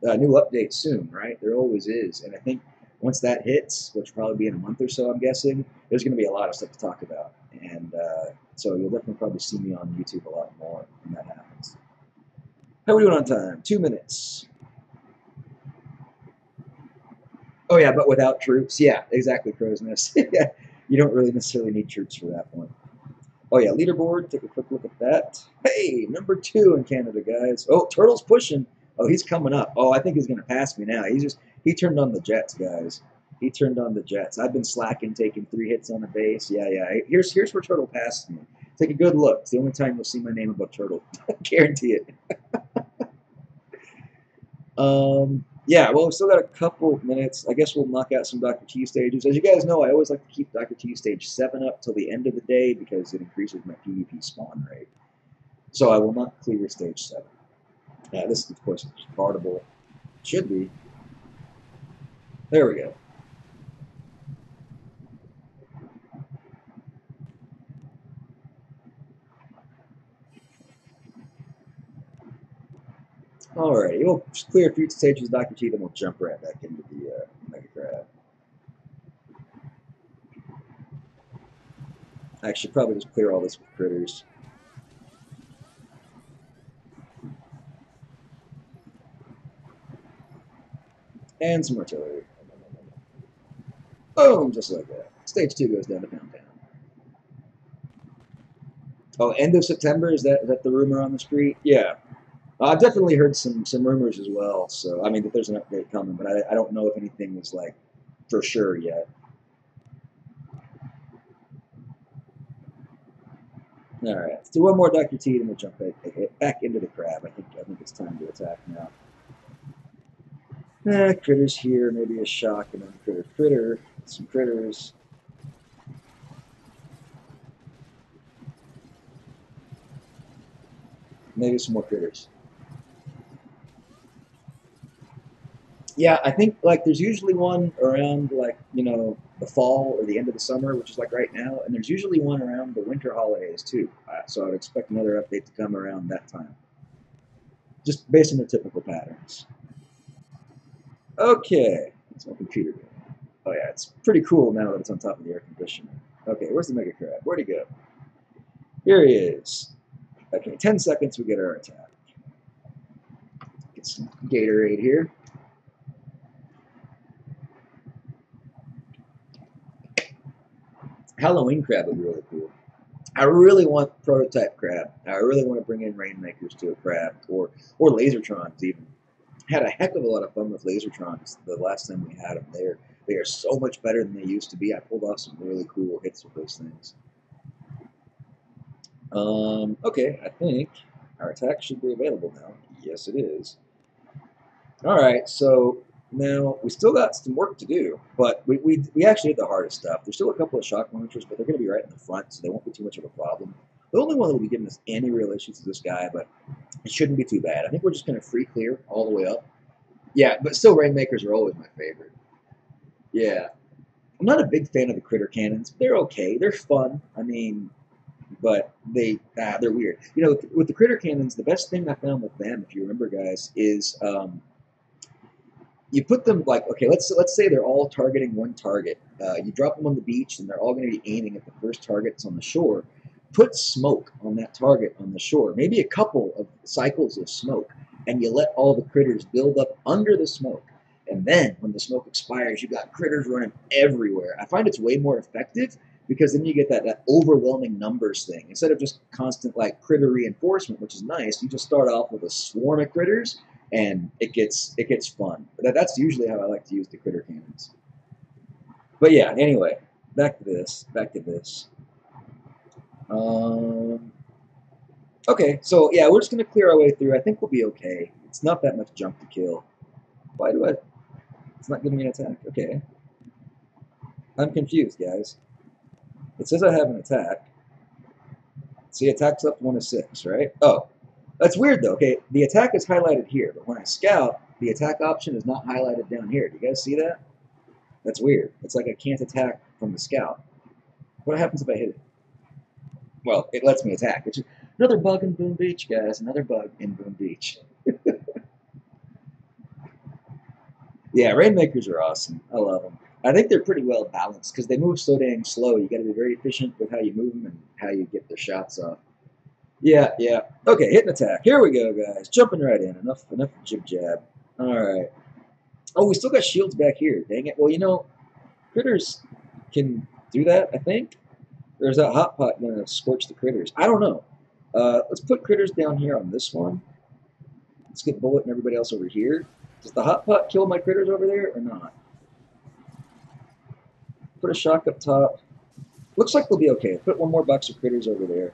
new updates soon, right? There always is, and I think once that hits, which will probably be in a month or so, I'm guessing, there's going to be a lot of stuff to talk about, and so you'll definitely probably see me on YouTube a lot more when that happens. How are we doing on time? 2 minutes. Oh yeah, but without troops. Yeah, exactly, Crow's Nest. Yeah, you don't really necessarily need troops for that one. Oh yeah, leaderboard. Take a quick look at that. Hey, number 2 in Canada, guys. Oh, Turtle's pushing. Oh, he's coming up. Oh, I think he's gonna pass me now. He turned on the jets, guys. He turned on the jets. I've been slacking, taking 3 hits on the base. Yeah. Here's where Turtle passed me. Take a good look. It's the only time you'll see my name above Turtle. Guarantee it. Yeah, well, we've still got a couple minutes. I guess we'll knock out some Dr. T stages. As you guys know, I always like to keep Dr. T stage 7 up till the end of the day because it increases my PvP spawn rate. So I will not clear stage 7. Yeah, this, of course, is guardable. Should be. There we go. Alright, we'll clear a few stages Dr. T, then we'll jump right back into the Mega Crab. I should probably just clear all this with critters. And some artillery. Boom! Just like that. Stage 2 goes down to Pound Town. Oh, end of September? Is that the rumor on the street? Yeah. I've definitely heard some rumors as well. So, I mean, that there's an update coming, but I don't know if anything is, like, for sure yet. All right, let's do one more Dr. T, and we'll jump back into the crab. I think it's time to attack now. Critters here, maybe a shock, and then critter, some critters. Maybe some more critters. Yeah, I think like there's usually one around like the fall or the end of the summer, which is like right now, and there's usually one around the winter holidays too. So I would expect another update to come around that time, just based on the typical patterns. Okay, that's my computer doing. Oh yeah, it's pretty cool now that it's on top of the air conditioner. Okay, where's the Mega Crab? Where'd he go? Here he is. Okay, 10 seconds, we get our attack. Get some Gatorade here. Halloween crab would be really cool. I really want prototype crab. I really want to bring in Rainmakers to a crab, or Lasertrons even. Had a heck of a lot of fun with Lasertrons the last time we had them there. They are so much better than they used to be. I pulled off some really cool hits with those things. Okay, I think our attack should be available now. Yes, it is. All right, so now we still got some work to do, but we actually did the hardest stuff. There's still a couple of shock launchers, but they're going to be right in the front, so they won't be too much of a problem. The only one that will be giving us any real issues is this guy, but it shouldn't be too bad. I think we're just going to free clear all the way up. Yeah, but still, Rainmakers are always my favorite. Yeah. I'm not a big fan of the critter cannons. They're okay. They're fun. I mean, but they're weird. You know, with the critter cannons, the best thing I found with them, if you remember, guys, is you put them like, okay, let's say they're all targeting one target. You drop them on the beach, and they're all going to be aiming at the first targets on the shore. Put smoke on that target on the shore, maybe a couple of cycles of smoke, and you let all the critters build up under the smoke. And then when the smoke expires, you got critters running everywhere. I find it's way more effective because then you get that overwhelming numbers thing. Instead of just constant like critter reinforcement, which is nice, you just start off with a swarm of critters and it gets fun. That's usually how I like to use the critter cannons. But yeah, anyway, back to this. Okay, so yeah, we're just gonna clear our way through. I think we'll be okay. It's not that much junk to kill. Why do I? It's not giving me an attack. Okay, I'm confused, guys. It says I have an attack. See, attacks up 1 to 6, right? Oh, that's weird though. Okay, the attack is highlighted here, but when I scout, the attack option is not highlighted down here. Do you guys see that? That's weird. It's like I can't attack from the scout. What happens if I hit it? Well, it lets me attack, which is another bug in Boom Beach, guys. Another bug in Boom Beach. Yeah, Rainmakers are awesome. I love them. I think they're pretty well balanced because they move so dang slow. You got to be very efficient with how you move them and how you get the shots off. Yeah. Okay, hit and attack. Here we go, guys. Jumping right in. Enough jib jab. All right. Oh, we still got shields back here. Dang it. Well, you know, critters can do that, I think. Or is that hot pot going to scorch the critters? I don't know. Let's put critters down here on this one. Let's get Bullet and everybody else over here. Does the hot pot kill my critters over there or not? Put a shock up top. Looks like we'll be okay. Put one more box of critters over there.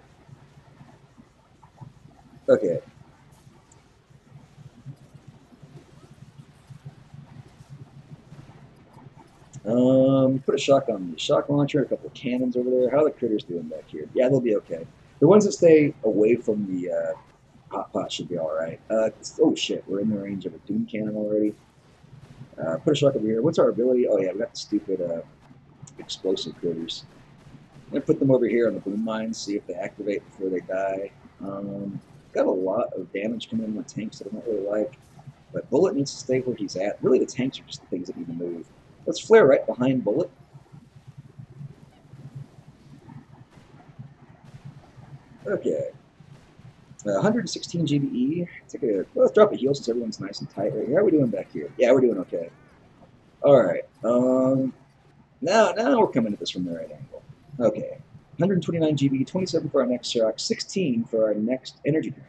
Okay. Put a shock on the shock launcher, a couple of cannons over there. How are the critters doing back here? Yeah, they'll be okay. The ones that stay away from the hot pot should be all right. Oh shit, we're in the range of a doom cannon already. Put a shock over here. What's our ability? Oh yeah, we got the stupid explosive critters. I'm gonna put them over here on the boom mines, see if they activate before they die. Got a lot of damage coming in my tanks that I don't really like, but Bullet needs to stay where he's at. Really, the tanks are just the things that need to move. Let's flare right behind Bullet. Okay. 116 GBE. Let's drop a heal since everyone's nice and tight right here. How are we doing back here? Yeah, we're doing okay. All right. Now we're coming at this from the right angle. Okay. 129 GB, 27 for our next shock, 16 for our next energy drink.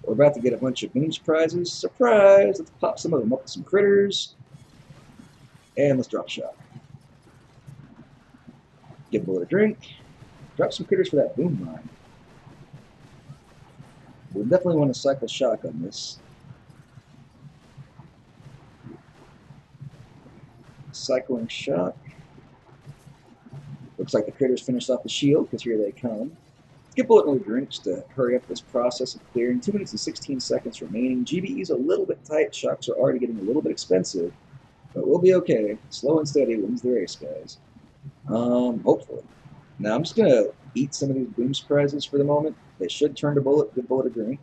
We're about to get a bunch of boom prizes. Surprise! Let's pop some of them up with some critters. And let's drop a shot. Give Bullet a drink. Drop some critters for that boom mine. We'll definitely want to cycle shock on this. Cycling shock. Looks like the critters finished off the shield, because here they come. Let's get Bullet more drinks to hurry up this process of clearing. 2 minutes and 16 seconds remaining. GBE's a little bit tight. Shocks are already getting a little bit expensive. But we'll be okay. Slow and steady wins the race, guys. Hopefully. Now I'm just going to eat some of these boom prizes for the moment. They should turn to Bullet, give Bullet a drink.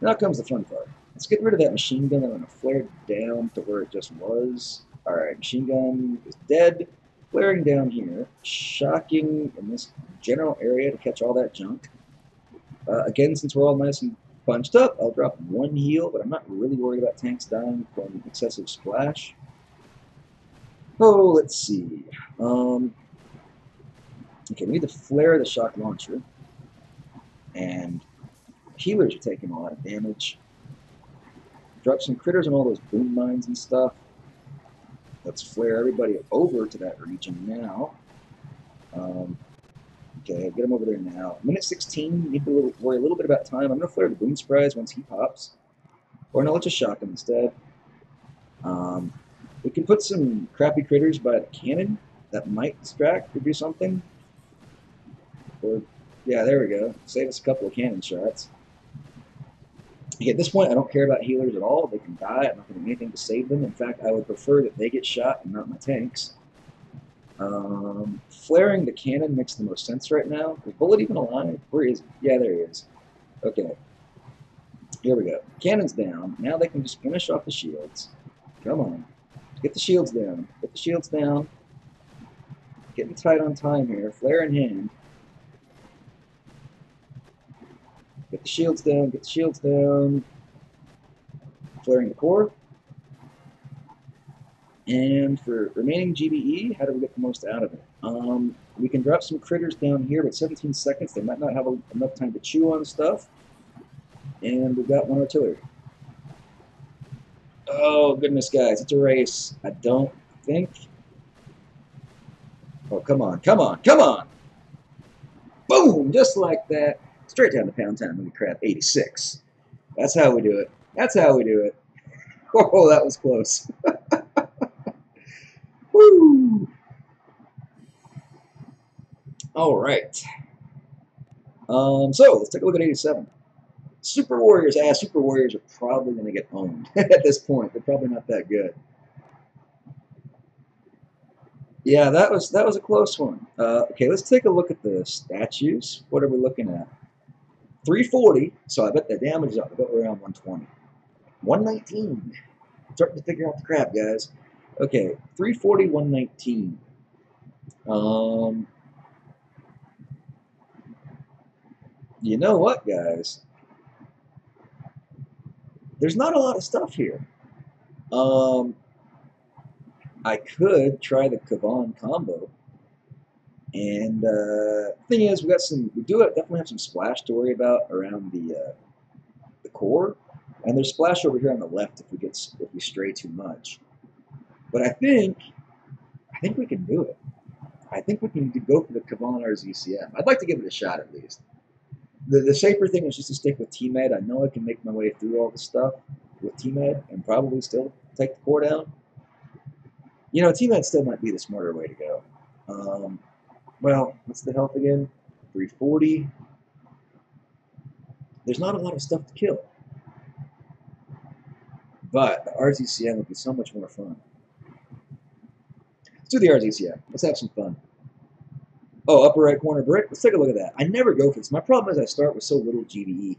Now comes the fun part. Let's get rid of that machine gun. I'm going to flare down to where it just was. Alright, machine gun is dead. Flaring down here. Shocking in this general area to catch all that junk. Again, since we're all nice and bunched up, I'll drop 1 heal, but I'm not really worried about tanks dying from excessive splash. Oh, let's see. Okay, we need to flare the shock launcher. And healers are taking a lot of damage. Drop some critters on all those boom mines and stuff. Let's flare everybody over to that region now. Okay, get him over there now. Minute 16, need to worry a little bit about time. I'm going to flare the boom surprise once he pops. Or no, let's just shock him instead. We can put some crappy critters by the cannon. That might distract or do something. Or, yeah, there we go. Save us a couple of cannon shots. Okay, at this point, I don't care about healers at all. They can die. I'm not going to do anything to save them. In fact, I would prefer that they get shot and not my tanks. Flaring the cannon makes the most sense right now. Is Bullet even alive? Where is he? Yeah, there he is. Okay. Here we go. Cannon's down. Now they can just finish off the shields. Come on. Get the shields down. Get the shields down. Getting tight on time here. Flare in hand. Get the shields down. Get the shields down. flaring the core. And for remaining GBE, how do we get the most out of it? We can drop some critters down here, but 17 seconds, they might not have enough time to chew on stuff. And we've got one artillery. Oh, goodness, guys, it's a race. I don't think... Oh, come on, come on, come on! Boom! Just like that. Straight down to pound time. Look at crap, 86. That's how we do it. That's how we do it. Oh, that was close. Woo! All right. So let's take a look at 87. Super Warriors. Super Warriors are probably going to get owned at this point. They're probably not that good. Yeah, that was a close one. Okay, let's take a look at the statues. What are we looking at? 340. So I bet the damage is up. I bet we're around 120. 119. Starting to figure out the crap, guys. Okay, 340, 119. You know what, guys? There's not a lot of stuff here. I could try the Kavan combo. And thing is, we definitely have some splash to worry about around the core. And there's splash over here on the left if we stray too much. But I think we can do it. I think we can go for the Kavan RZCM. I'd like to give it a shot at least. The safer thing is just to stick with T-Med. I know I can make my way through all the stuff with T-Med and probably still take the core down. You know, T-Med still might be the smarter way to go. Well, what's the health again? 340. There's not a lot of stuff to kill. But the RZCM would be so much more fun. Let's do the RZCM. Let's have some fun. Oh, upper right corner brick. Let's take a look at that. I never go for this. My problem is I start with so little GBE.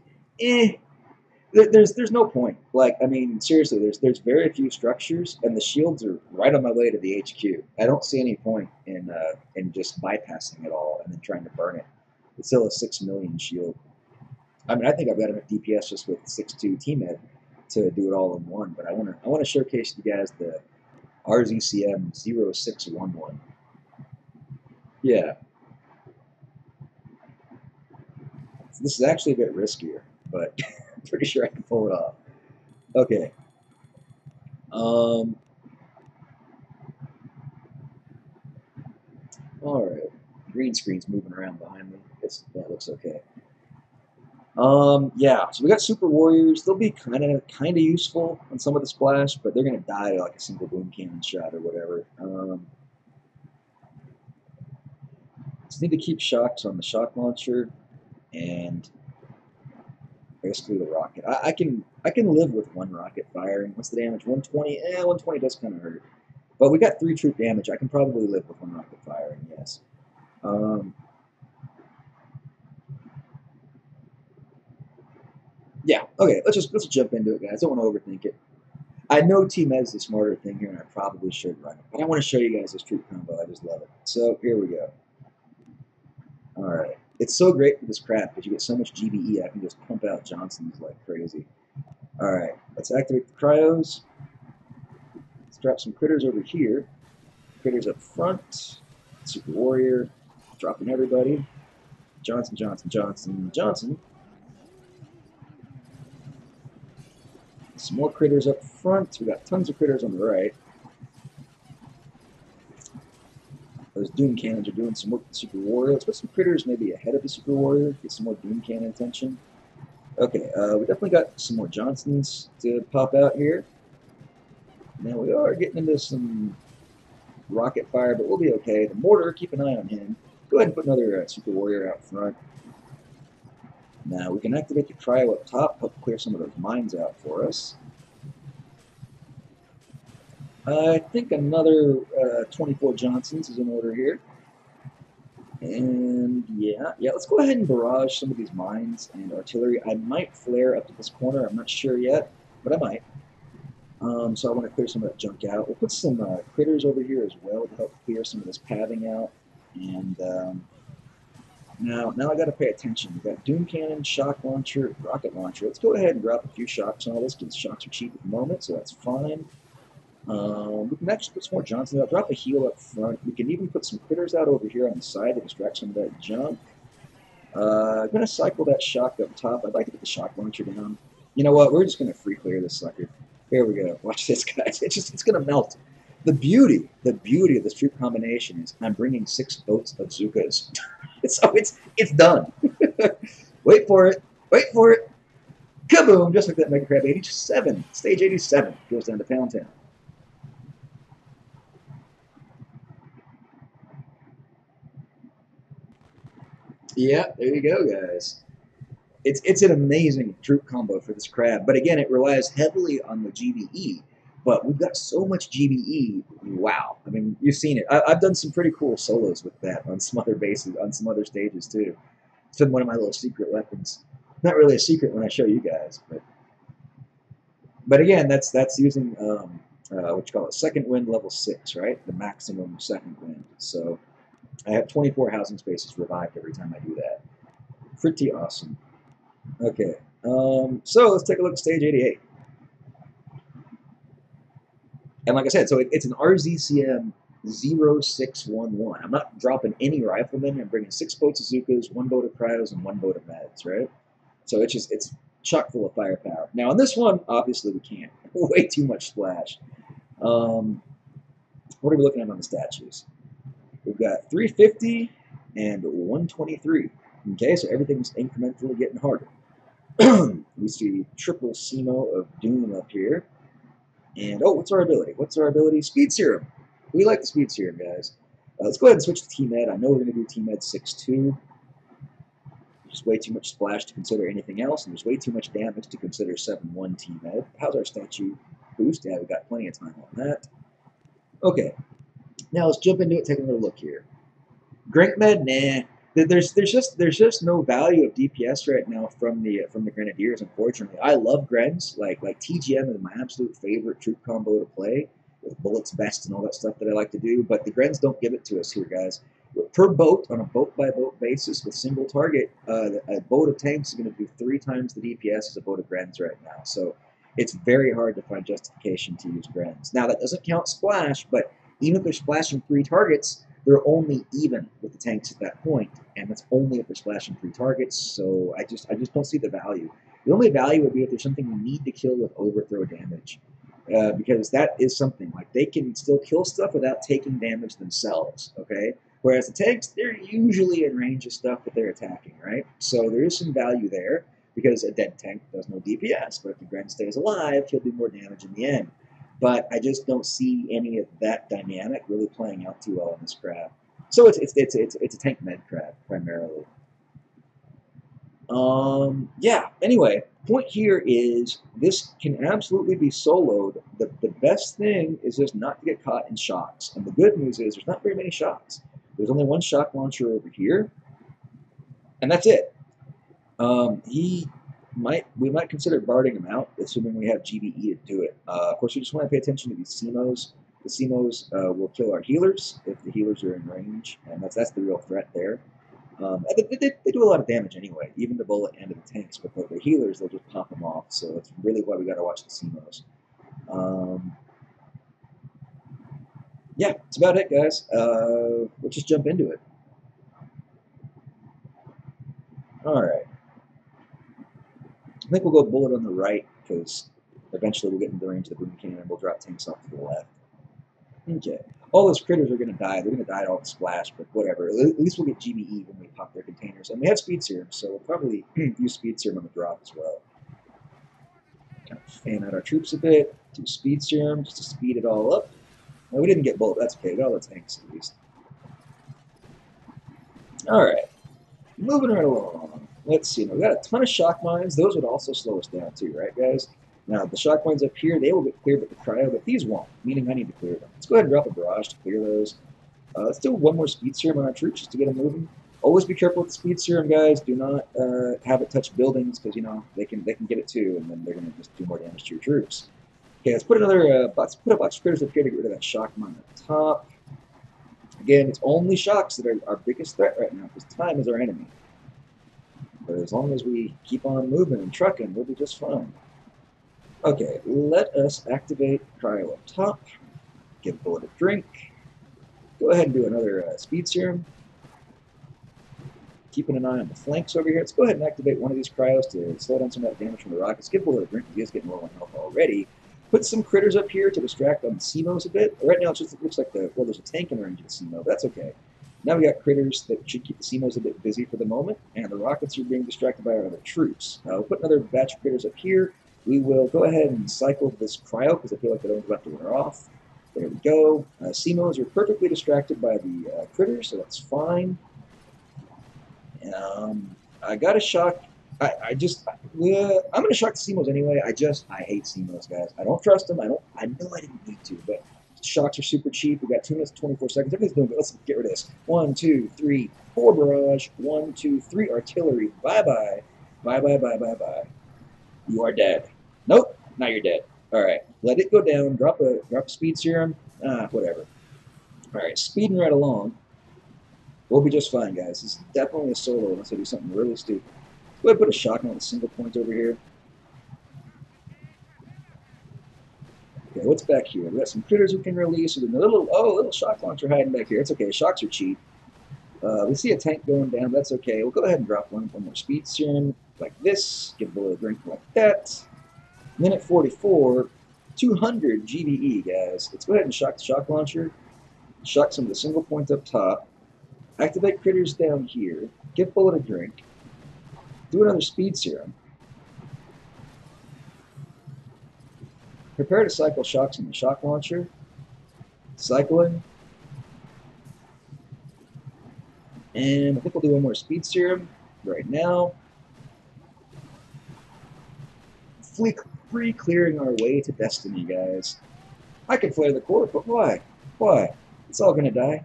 There's no point. Like, I mean, seriously, there's very few structures, and the shields are right on my way to the HQ. I don't see any point in just bypassing it all and then trying to burn it. It's still a 6 million shield. I mean, I think I've got enough DPS just with 6.2 T-Med to do it all in one. But I want to showcase you guys the RZCM 0611. Yeah. This is actually a bit riskier, but I'm pretty sure I can pull it off. Okay. All right. Green screen's moving around behind me. That looks okay. Yeah. So we got Super Warriors. They'll be kind of useful on some of the splash, but they're gonna die like a single boom cannon shot or whatever. Just need to keep shocks on the shock launcher and basically the rocket. I can live with one rocket firing. What's the damage? 120? 120 does kind of hurt. But we got 3 troop damage. I can probably live with one rocket firing, yes. Yeah, okay, let's jump into it, guys. I don't want to overthink it. I know T-Med is the smarter thing here, and I probably should run it. But I want to show you guys this troop combo. I just love it. So, here we go. Alright. It's so great for this crap because you get so much GBE, I can just pump out Johnsons like crazy. Alright, let's activate the cryos. Let's drop some critters over here. Critters up front. Super Warrior. Dropping everybody. Johnson, Johnson, Johnson, Johnson. Some more critters up front. We got tons of critters on the right. Those Doom Cannons are doing some work with the Super Warrior. Let's put some critters maybe ahead of the Super Warrior. Get some more Doom Cannon attention. Okay, we definitely got some more Johnsons to pop out here. Now we are getting into some rocket fire, but we'll be okay. The Mortar, keep an eye on him. Go ahead and put another Super Warrior out front. Now we can activate the cryo up top, help clear some of those mines out for us. I think another 24 Johnsons is in order here. And yeah, let's go ahead and barrage some of these mines and artillery. I might flare up to this corner. I'm not sure yet, but I might. So I want to clear some of that junk out. We'll put some critters over here as well to help clear some of this padding out. And Now I got to pay attention. We got Doom Cannon, Shock Launcher, Rocket Launcher. Let's go ahead and drop a few shocks on all this because shocks are cheap at the moment, so that's fine. We can actually put some more Johnsons out. Drop a heal up front. We can even put some critters out over here on the side to distract some of that junk. I'm going to cycle that shock up top. I'd like to get the shock launcher down. You know what? We're just going to free clear this sucker. Here we go. Watch this, guys. It's going to melt. The beauty of this troop combination is I'm bringing 6 boats of Zukas. So it's done. Wait for it. Wait for it. Kaboom! Just like that, Mega Crab 87. Stage 87 goes down to Pound Town. Yeah, there you go, guys. It's an amazing troop combo for this crab, but again, it relies heavily on the GBE. But we've got so much GBE. Wow! I mean, you've seen it. I've done some pretty cool solos with that on some other bases, on some other stages too. It's been one of my little secret weapons. Not really a secret when I show you guys, but again, that's using what you call it, second wind level 6, right? The maximum second wind. So I have 24 housing spaces revived every time I do that. Pretty awesome. Okay, so let's take a look at stage 88. And like I said, so it's an RZCM 0611. I'm not dropping any riflemen. I'm bringing 6 boats of Zukas, 1 boat of Cryos, and 1 boat of Meds, right? So it's chock full of firepower. Now on this one, obviously we can't. Way too much splash. What are we looking at on the statues? We've got 350 and 123. Okay, so everything's incrementally getting harder. We see triple SEMO of Doom up here. And, oh, what's our ability? What's our ability? Speed Serum. We like the Speed Serum, guys. Let's go ahead and switch to T-Med. I know we're going to do T-Med 6-2. There's way too much splash to consider anything else, and there's way too much damage to consider 7-1 T-Med. How's our statue boost? Yeah, we've got plenty of time on that. Okay. Now let's jump into it, take another look here. Grank Med, nah. There's just no value of DPS right now from the Grenadiers. Unfortunately, I love Grens. Like TGM is my absolute favorite troop combo to play with bullets best and all that stuff that I like to do. But the Grens don't give it to us here, guys. Per boat on a boat by boat basis with single target, a boat of tanks is going to do 3 times the DPS as a boat of Grens right now. So it's very hard to find justification to use Grens. Now that doesn't count splash, but even if they're splashing 3 targets, they're only even with the tanks at that point, and that's only if they're splashing 3 targets. So I just don't see the value. The only value would be if there's something you need to kill with overthrow damage, because that is something like they can still kill stuff without taking damage themselves. Okay, whereas the tanks, they're usually in range of stuff that they're attacking, right? So there is some value there because a dead tank does no DPS, but if the Gren stays alive, he'll do more damage in the end. But I just don't see any of that dynamic really playing out too well in this crab. So it's a tank med crab primarily. Yeah. Anyway, point here is this can absolutely be soloed. The best thing is just not to get caught in shocks. And the good news is there's not very many shocks. There's only 1 shock launcher over here, and that's it. We might consider barding him out, assuming we have GBE to do it. Of course, we just want to pay attention to these SEMOs. The SEMOs will kill our healers if the healers are in range, and that's the real threat there. They do a lot of damage anyway, even the bullet and the tanks, but the healers, they'll just pop them off, so that's really why we got to watch the SEMOs. Yeah, that's about it, guys. Let's just jump into it. All right. I think we'll go bullet on the right because eventually we'll get into the range of the boom cannon and we'll drop tanks off to the left. Okay. All those critters are going to die. They're going to die at all the splash, but whatever. At least we'll get GBE when we pop their containers. And we have Speed Serum, so we'll probably use Speed Serum on the drop as well. Kind of fan out our troops a bit. Do Speed Serum just to speed it all up. Well, we didn't get bullet. That's okay. We got all the tanks at least. All right. Moving right along. Let's see. Now, we got a ton of shock mines. Those would also slow us down too, right, guys? Now, the shock mines up here, they will get cleared with the cryo, but these won't, meaning I need to clear them. Let's go ahead and drop a barrage to clear those. Let's do 1 more speed serum on our troops just to get them moving. Always be careful with the speed serum, guys. Do not have it touch buildings because, you know, they can get it too, and then they're going to just do more damage to your troops. Okay, let's put a bunch of critters up here to get rid of that shock mine at the top. Again, it's only shocks that are our biggest threat right now, because time is our enemy. But as long as we keep on moving and trucking, we'll be just fine. Okay, let us activate cryo up top. Give Bullet a drink. Go ahead and do another speed serum. Keeping an eye on the flanks over here. Let's go ahead and activate one of these cryos to slow down some of that damage from the rockets. Give Bullet a drink. He is getting low on health already. Put some critters up here to distract on the CMOs a bit. Right now it just looks like there's a tank in range of the CMO. That's okay. Now we got critters that should keep the CMOs a bit busy for the moment, and the rockets are being distracted by our other troops. We'll put another batch of critters up here. We will go ahead and cycle this cryo because I feel like the one's about to wear off. There we go. CMOs are perfectly distracted by the critters, so that's fine. I got a shock. I'm going to shock the CMOs anyway. I hate CMOs, guys. I don't trust them. I know I didn't need to, but shocks are super cheap. We got 2 minutes, 24 seconds. Everything's doing good. Let's get rid of this. 1, 2, 3, 4 barrage. 1, 2, 3 artillery. Bye bye. Bye bye bye bye bye. You are dead. Nope. Now you're dead. All right. Let it go down. Drop a speed serum. Whatever. All right. Speeding right along. We'll be just fine, guys. This is definitely a solo unless I do something really stupid. Go ahead and put a shotgun on the single point over here. Okay, what's back here? We got some critters we can release. With a little shock launcher hiding back here. It's okay. Shocks are cheap. We see a tank going down. That's okay. We'll go ahead and drop one more speed serum like this. Give Bullet a drink like that. Minute 44, 200 GBE, guys. Let's go ahead and shock the shock launcher. Shock some of the single points up top. Activate critters down here. Give Bullet a drink. Do another speed serum. Prepare to cycle shocks in the shock launcher. Cycling. And I think we'll do one more speed serum right now. Free clearing our way to destiny, guys. I could flare the core, but why? Why? It's all gonna die.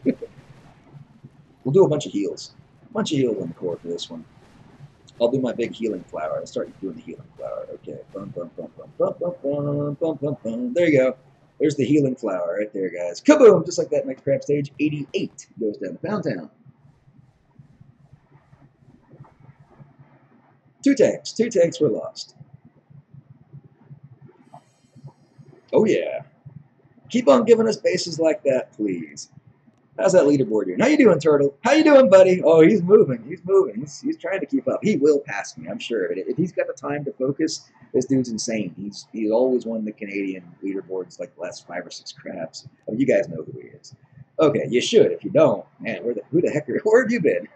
We'll do a bunch of heals. A bunch of heals on the core for this one. I'll do my big healing flower. I'll start doing the healing flower. Okay. Bum, bum, bum, bum, bum, bum, bum, bum, bum, bum. There you go. There's the healing flower right there, guys. Kaboom! Just like that, next crab stage 88 goes down to Pound Town. 2 tanks. 2 tanks were lost. Oh, yeah. Keep on giving us bases like that, please. How's that leaderboard here? How you doing, Turtle? How you doing, buddy? Oh, he's moving. He's moving. He's trying to keep up. He will pass me, I'm sure. If he's got the time to focus, this dude's insane. He's always won the Canadian leaderboards like the last 5 or 6 crabs. I mean, you guys know who he is. Okay, you should. If you don't, man, who the heck where have you been?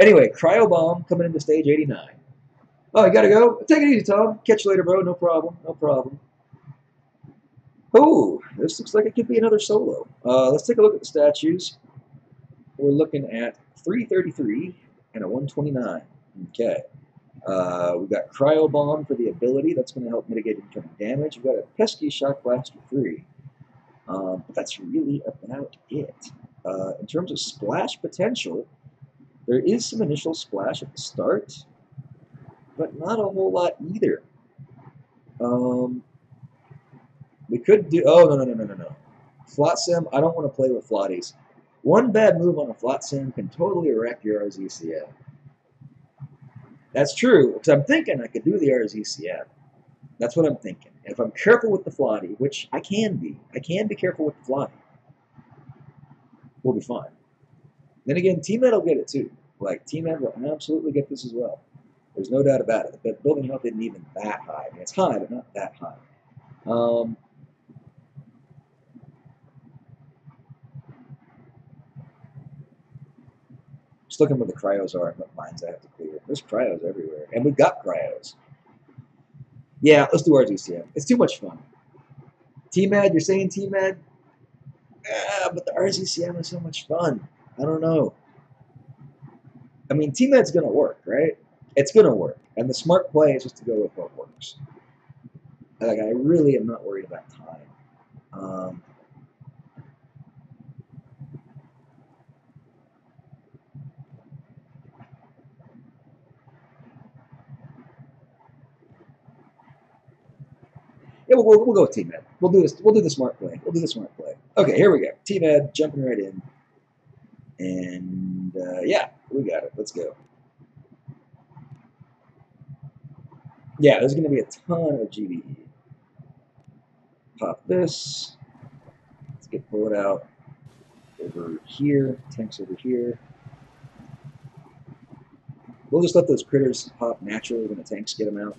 Anyway, Cryo Bomb coming into stage 89. Oh, you gotta go? Take it easy, Tom. Catch you later, bro. No problem. No problem. Oh, this looks like it could be another solo. Let's take a look at the statues. We're looking at 333 and a 129. Okay. We've got Cryo Bomb for the ability. That's going to help mitigate incoming damage. We've got a Pesky Shock Blaster 3. But that's really about it. In terms of splash potential, there is some initial splash at the start, but not a whole lot either. We could do... Oh, no. Flotsam, I don't want to play with Flotties. One bad move on a Flotsam can totally wreck your RZCM. That's true, because I'm thinking I could do the RZCM. That's what I'm thinking. And if I'm careful with the Flottie, which I can be careful with the Flottie, we'll be fine. Then again, T-Med will get it too. Like, T-Med will absolutely get this as well. There's no doubt about it. The building health isn't even that high. I mean, it's high, but not that high. Just looking where the cryos are and what mines I have to clear. There's cryos everywhere. And we've got cryos. Yeah, let's do RZCM. It's too much fun. T-Med, you're saying T-Med? Yeah, but the RZCM is so much fun. I don't know. I mean, T-Med's going to work, right? It's going to work. And the smart play is just to go with what works. Like, I really am not worried about time. Yeah, we'll go with T-Med. We'll do this. We'll do the smart play. We'll do the smart play. Okay, here we go. T-Med jumping right in. And yeah, we got it. Let's go. Yeah, there's going to be a ton of GBE. Pop this. Let's get bullet out over here. Tanks over here. We'll just let those critters pop naturally when the tanks get them out.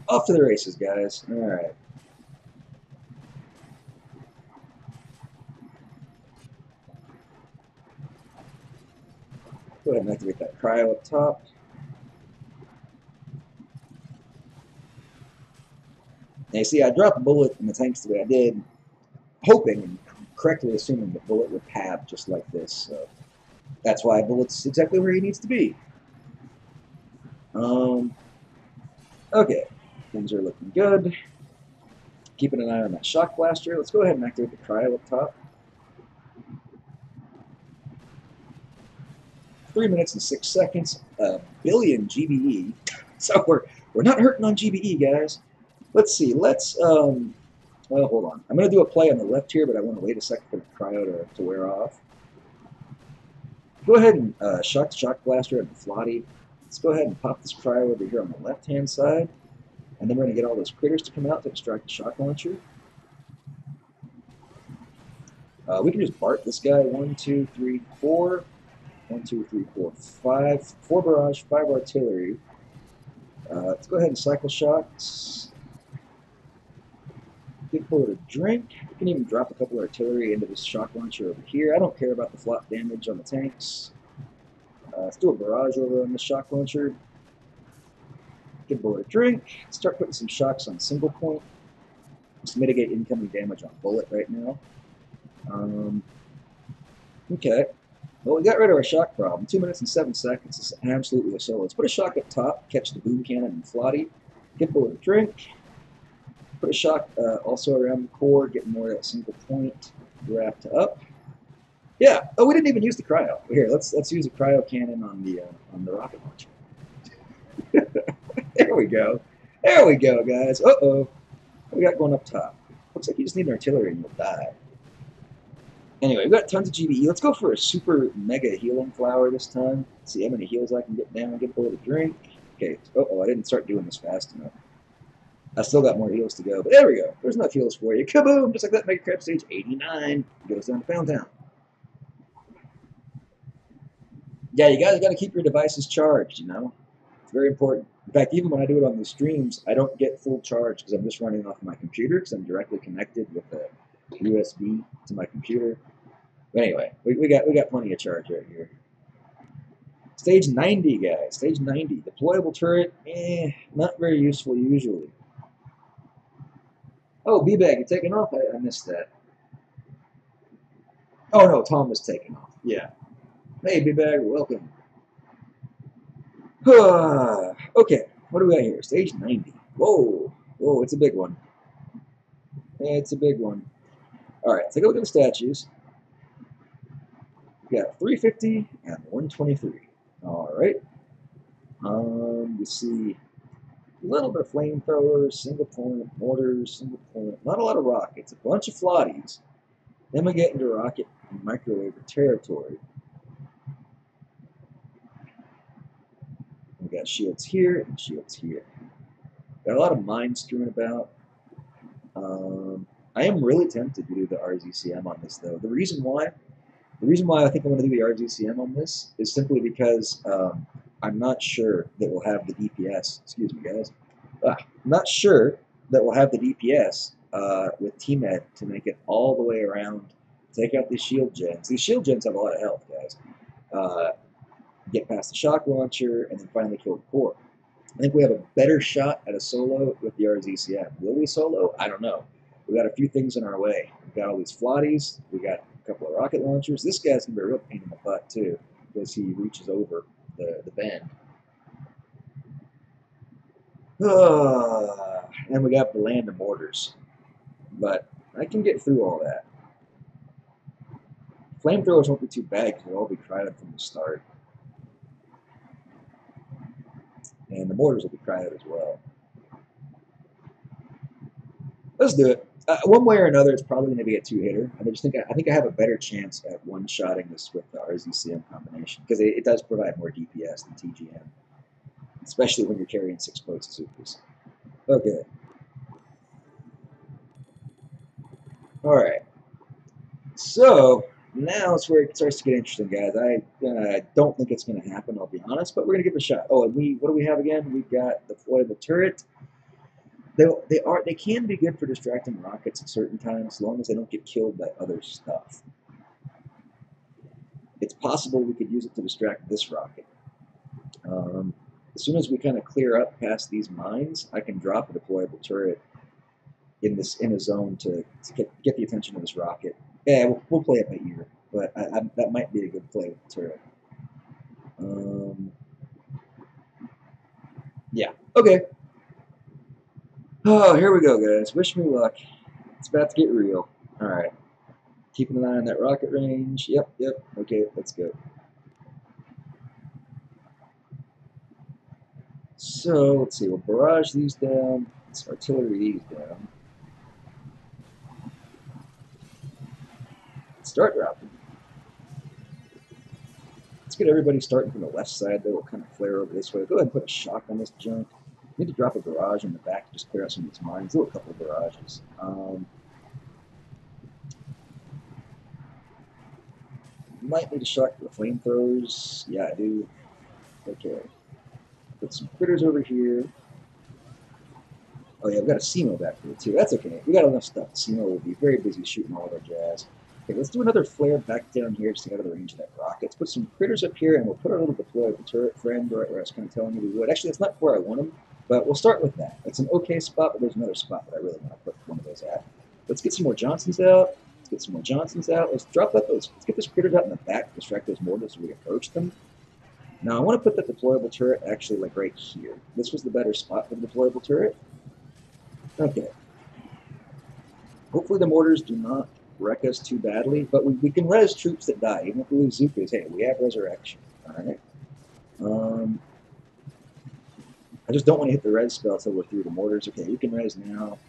Off to the races, guys. All right. Go ahead and activate that cryo up top. Now, you see, I dropped a bullet in the tanks the way I did, hoping and correctly assuming the bullet would pab just like this. So that's why bullet's exactly where he needs to be. Okay, things are looking good. Keeping an eye on that shock blaster. Let's go ahead and activate the cryo up top. 3 minutes and 6 seconds. A billion GBE. So we're not hurting on GBE, guys. Let's see. Well, hold on. I'm going to do a play on the left here, but I want to wait a second for the cryo to wear off. Go ahead and shock the shock blaster and the flotty. Let's go ahead and pop this cryo over here on the left-hand side. And then we're going to get all those critters to come out to extract the shock launcher. We can just BART this guy. 1, 2, 3, 4. 1, 2, 3, 4, 5. 4 barrage, 5 artillery. Let's go ahead and cycle shocks. Give bullet a drink. We can even drop a couple of artillery into this shock launcher over here. I don't care about the flop damage on the tanks. Let's do a barrage over on the shock launcher. Give bullet a drink. Start putting some shocks on single point. Just mitigate incoming damage on bullet right now. Okay. Well, we got rid of our shock problem. 2 minutes and 7 seconds. It's absolutely a solo. Let's put a shock up top, catch the boom cannon and flotty. Give bullet a drink. Put a shock also around the core, get more of that single point wrapped up. Yeah. Oh, we didn't even use the cryo. Here, let's use a cryo cannon on the rocket launcher. There we go. There we go, guys. Uh-oh. What we got going up top? Looks like you just need an artillery and you'll die. Anyway, we've got tons of GBE. Let's go for a super mega healing flower this time. Let's see how many heals I can get down. Get a bullet of drink. Okay. Uh-oh, I didn't start doing this fast enough. I still got more heals to go, but there we go. There's enough heals for you. Kaboom! Just like that, Mega Crab Stage 89 goes down to Pound Town. Yeah, you guys got to keep your devices charged, you know? It's very important. In fact, even when I do it on the streams, I don't get full charge because I'm just running off my computer because I'm directly connected with a USB to my computer. But anyway, we got plenty of charge right here. Stage 90, guys. Stage 90. Deployable turret, not very useful usually. Oh, B-Bag, you're taking off? I missed that. Oh, no, Tom was taking off. Yeah. Hey, B-Bag, welcome. Okay, what do we got here? Stage 90. Whoa. Whoa, it's a big one. It's a big one. All right, take a look at the statues. We got 350 and 123. All right. We see a little bit of flamethrowers, single point, mortars, single point. Not a lot of rockets. A bunch of flotties. Then we get into rocket and microwave territory. We got shields here and shields here. Got a lot of mines strewn about. I am really tempted to do the RZCM on this, though. The reason why I think I'm going to do the RZCM on this is simply because I'm not sure that we'll have the DPS. Excuse me, guys. I'm not sure that we'll have the DPS with T-Med to make it all the way around, take out these shield gens. These shield gens have a lot of health, guys. Get past the shock launcher, and then finally kill the core. I think we have a better shot at a solo with the RZCM. Will we solo? I don't know. We got a few things in our way. We've got all these flotties. We got a couple of rocket launchers. This guy's going to be a real pain in the butt, too, because he reaches over the bend. And we got the land of mortars. But I can get through all that. Flamethrowers won't be too bad because they'll all be crowded from the start. And the mortars will be crowded as well. Let's do it. One way or another, it's probably going to be a two-hitter. I think I have a better chance at one-shotting this with the RZCM combination because it does provide more DPS than TGM, especially when you're carrying 6 boats of Zupas. Okay. All right. So now it's where it starts to get interesting, guys. I don't think it's going to happen, I'll be honest, but we're going to give it a shot. Oh, and what do we have again? We've got the deployable turret. They can be good for distracting rockets at certain times, as long as they don't get killed by other stuff. It's possible we could use it to distract this rocket. As soon as we kind of clear up past these mines, I can drop a deployable turret in a zone to get the attention of this rocket. Yeah, we'll play it by ear, but that might be a good play with the turret. Yeah. Okay. Oh, here we go, guys. Wish me luck. It's about to get real. All right. Keeping an eye on that rocket range. Yep. Okay, let's go. So, let's see. We'll barrage these down. Let's artillery these down. Start dropping. Let's get everybody starting from the left side, though. We'll kind of flare over this way. Go ahead and put a shock on this junk. Need to drop a barrage in the back to just clear out some of these mines. Do a couple of barrages. Might need to shock the flamethrowers. Yeah, I do. Okay. Put some critters over here. Oh yeah, we've got a CMO back here too. That's okay. We got enough stuff. CMO will be very busy shooting all of our jazz. Okay, let's do another flare back down here just to get out of the range of that rocket. Let's put some critters up here, and we'll put our little deployable turret friend right where I was kind of telling you we would. Actually, that's not where I want them, but we'll start with that. It's an okay spot, but there's another spot that I really want to put one of those at. Let's get some more Johnsons out. Let's drop that. Let's get those critters out in the back to distract those mortars as we approach them. Now, I want to put that deployable turret actually like right here. This was the better spot for the deployable turret. Okay. Hopefully the mortars do not wreck us too badly, but we can res troops that die. Even if we lose Zukas, hey, we have resurrection. Alright. I just don't want to hit the res spell until we're through the mortars. Okay, we can res now.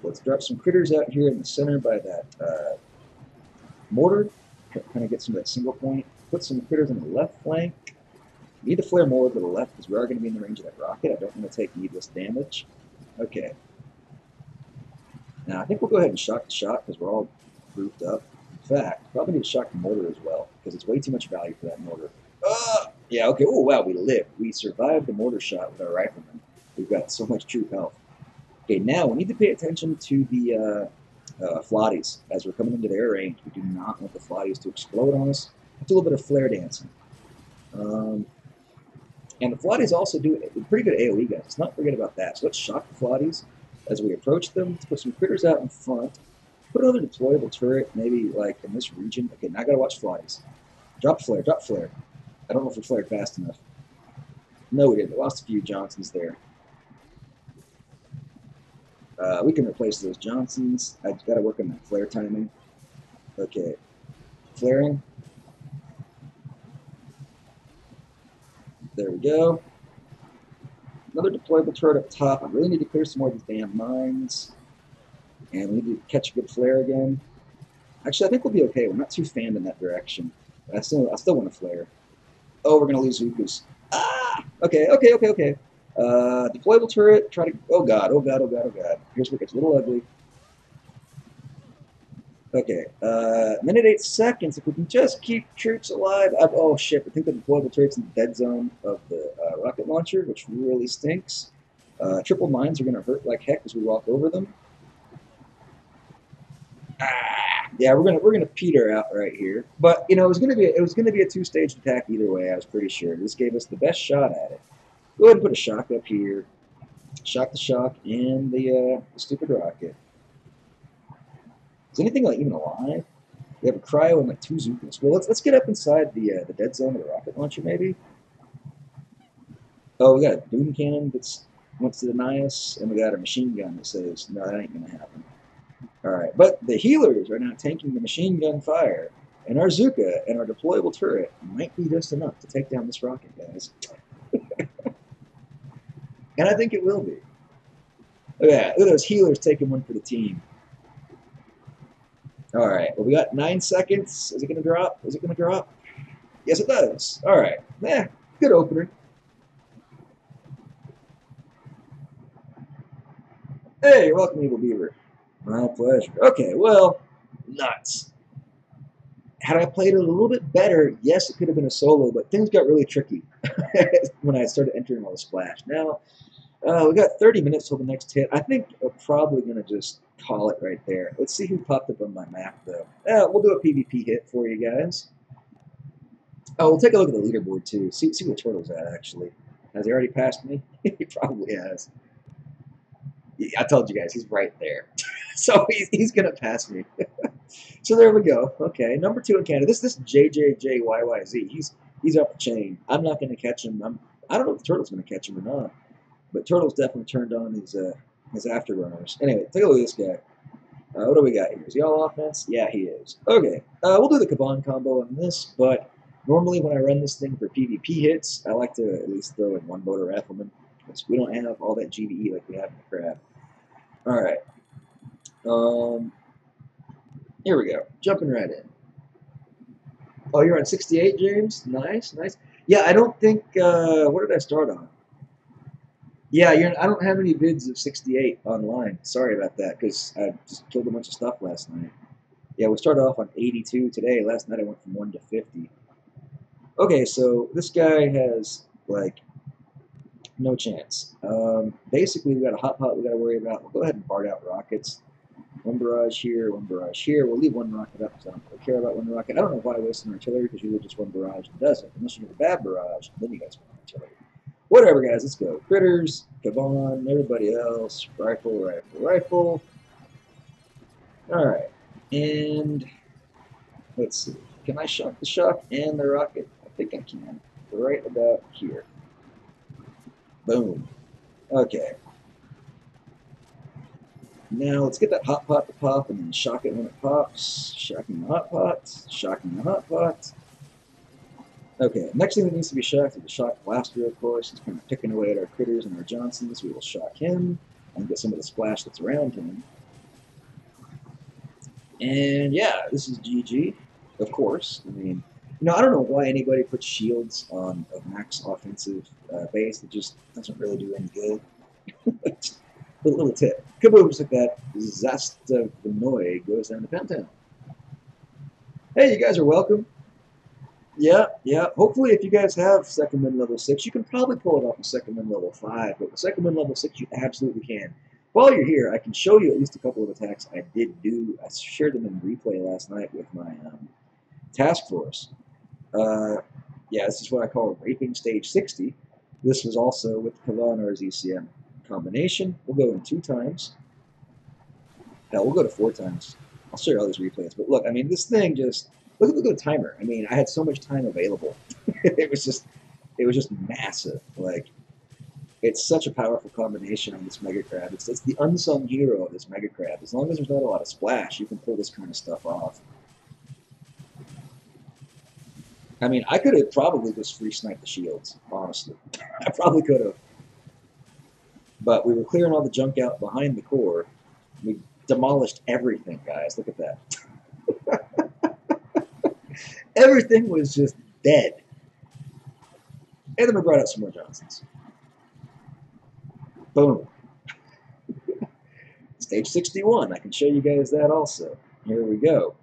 Let's drop some critters out here in the center by that mortar. Kind of get some of that single point. Put some critters on the left flank. Need to flare more to the left because we are going to be in the range of that rocket. I don't want to take needless damage. Okay. Now I think we'll go ahead and shock the shot because we're all grouped up. In fact, probably need to shock the mortar as well because it's way too much value for that mortar. Yeah, okay. Oh, wow, we lived. We survived the mortar shot with our riflemen. We've got so much troop health. Okay, now we need to pay attention to the Flotties as we're coming into their range. We do not want the Flotties to explode on us. It's a little bit of flare dancing. And the Flotties also do pretty good AoE, guys. Let's not forget about that. So let's shock the Flotties as we approach them. Let's put some critters out in front. Put another deployable turret, maybe like in this region. Okay, now I gotta watch Flotties. Drop flare, drop flare. I don't know if we flared fast enough. No, we didn't. We lost a few Johnsons there. We can replace those Johnsons. I gotta work on that flare timing. Okay. Flaring. There we go. Another deployable turret up top. I really need to clear some more of these damn mines. And we need to catch a good flare again. Actually, I think we'll be okay. We're not too fanned in that direction. But I still want to flare. Oh, we're going to lose Zukus. Ah! Okay. Deployable turret. Try to... Oh, God. Here's where it gets a little ugly. Okay. Minute 8 seconds. If we can just keep troops alive. Oh, shit. I think the deployable turret's in the dead zone of the rocket launcher, which really stinks. Triple mines are going to hurt like heck as we walk over them. Yeah, we're gonna peter out right here. But you know, it was gonna be a two-stage attack either way. I was pretty sure. This gave us the best shot at it. Go ahead and put a shock up here. Shock the shock and the stupid rocket. Is anything like even alive? We have a cryo and like 2 Zukas. Well, let's get up inside the dead zone of the rocket launcher maybe. Oh, we got a boom cannon that wants to deny us, and we got a machine gun that says no, that ain't gonna happen. Alright, but the healers are now tanking the machine gun fire, and our Zuka and our deployable turret might be just enough to take down this rocket, guys. And I think it will be. Yeah, look at those healers taking one for the team. All right, well, we got 9 seconds. Is it going to drop? Is it going to drop? Yes, it does. All right. Good opener. Hey, you're welcome, Evil Beaver. My pleasure. Okay, well, nuts. Had I played it a little bit better, yes, it could have been a solo, but things got really tricky when I started entering all the splash. Now, we got 30 minutes till the next hit. I think we're probably going to just call it right there. Let's see who popped up on my map, though. We'll do a PvP hit for you guys. Oh, we'll take a look at the leaderboard, too. See where Turtle's at, actually. Has he already passed me? He probably has. I told you guys, he's right there. So he's going to pass me. So there we go. Okay, number 2 in Canada. This JJJYYZ. He's up the chain. I'm not going to catch him. I don't know if Turtle's going to catch him or not. But Turtle's definitely turned on his afterrunners. Anyway, take a look at this guy. What do we got here? Is he all offense? Yeah, he is. Okay, we'll do the Kaban combo on this, but normally when I run this thing for PvP hits, I like to at least throw in one boat or rifleman, because we don't have all that GVE like we have in the crab. All right. Here we go. Jumping right in. Oh, you're on 68, James? Nice, nice. Yeah, I don't think, what did I start on? Yeah, I don't have any vids of 68 online. Sorry about that, because I just killed a bunch of stuff last night. Yeah, we started off on 82 today. Last night I went from 1 to 50. Okay, so this guy has, like, no chance. Basically, we got a hot pot we got to worry about. We'll go ahead and BART out rockets. One barrage here, one barrage here. We'll leave one rocket up because I don't really care about one rocket. I don't know why I waste an artillery because you leave just one barrage and does it. Unless you get a bad barrage, then you guys want artillery. Whatever, guys, let's go. Critters, Kaban, everybody else. Rifle, rifle, rifle. All right. And let's see. Can I shock the shock and the rocket? I think I can. Right about here. Boom. Okay. Now let's get that hot pot to pop and then shock it when it pops. Shocking the hot pot. Shocking the hot pot. Okay, next thing that needs to be shocked is the shock blaster, of course. He's kind of picking away at our critters and our Johnsons. We will shock him and get some of the splash that's around him. And yeah, this is GG, of course. I mean, I don't know why anybody puts shields on a max offensive base. It just doesn't really do any good. little tip. Kaboom, just like that. Zastavnoy goes down to Poundtown. Hey, you guys are welcome. Yeah. Hopefully, if you guys have second wind level 6, you can probably pull it off with second wind level 5. But with second wind level 6, you absolutely can. While you're here, I can show you at least a couple of attacks I did do. I shared them in replay last night with my task force. Yeah, this is what I call raping stage 60. This was also with the Kavan RZCM combination. We'll go in 2 times. Hell, we'll go to 4 times. I'll show you all these replays. But look, I mean, this thing just... Look at the timer. I mean, I had so much time available. it was just massive. Like, it's such a powerful combination on this Mega Crab. It's the unsung hero of this Mega Crab. As long as there's not a lot of splash, you can pull this kind of stuff off. I mean, I could have probably just free sniped the shields, honestly. I probably could have. But we were clearing all the junk out behind the core. We demolished everything, guys. Look at that. Everything was just dead. And then we brought out some more Johnsons. Boom. Stage 61. I can show you guys that also. Here we go.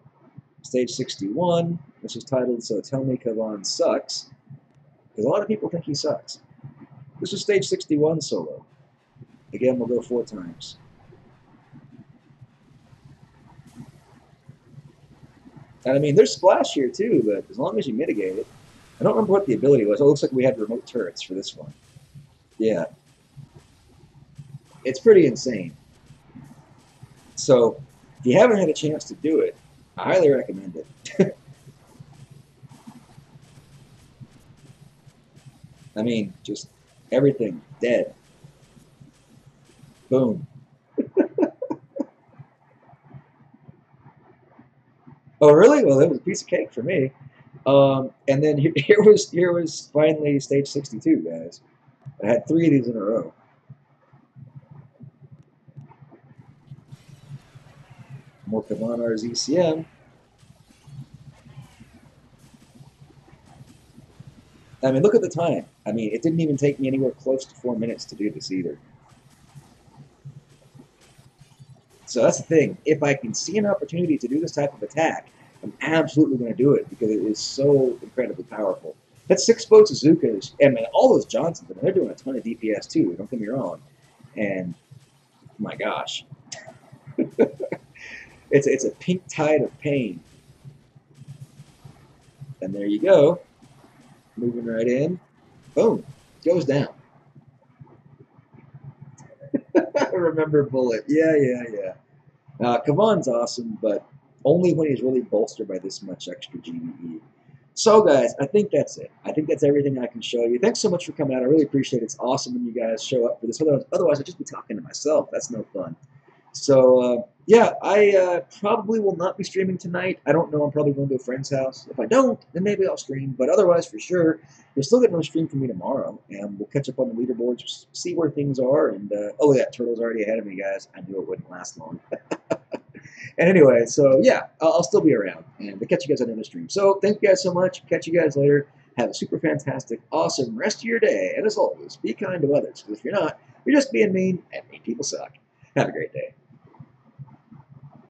Stage 61. This is titled So Tell Me Kavan Sucks. Because a lot of people think he sucks. This is stage 61 solo. Again, we'll go 4 times. And I mean, there's splash here too, but as long as you mitigate it. I don't remember what the ability was. It looks like we had remote turrets for this one. Yeah. It's pretty insane. So, if you haven't had a chance to do it, I highly recommend it. I mean, just everything dead. Boom. Oh, really? Well, it was a piece of cake for me. And then here was finally stage 62, guys. I had 3 of these in a row. More Kavan RZCM. I mean, look at the time. I mean, it didn't even take me anywhere close to 4 minutes to do this either. So that's the thing. If I can see an opportunity to do this type of attack, I'm absolutely going to do it because it is so incredibly powerful. That's 6 boats of Zukas, and man, all those Johnsons, I mean, they're doing a ton of DPS too, don't get me wrong. And my gosh, it's a pink tide of pain. And there you go. Moving right in. Boom. Goes down. Remember Bullet. Yeah. Kavan's awesome, but only when he's really bolstered by this much extra GBE. So, guys, I think that's it. I think that's everything I can show you. Thanks so much for coming out. I really appreciate it. It's awesome when you guys show up for this. Otherwise I'd just be talking to myself. That's no fun. So, yeah, I probably will not be streaming tonight. I don't know. I'm probably going to a friend's house. If I don't, then maybe I'll stream. But otherwise, for sure, you'll still get no stream from me tomorrow. And we'll catch up on the leaderboards, see where things are. And, oh, yeah, Turtle's already ahead of me, guys. I knew it wouldn't last long. And anyway, so, yeah, I'll still be around. And we'll catch you guys on another stream. So, thank you guys so much. Catch you guys later. Have a super fantastic, awesome rest of your day. And as always, be kind to others. Because if you're not, you're just being mean, and mean people suck. Have a great day.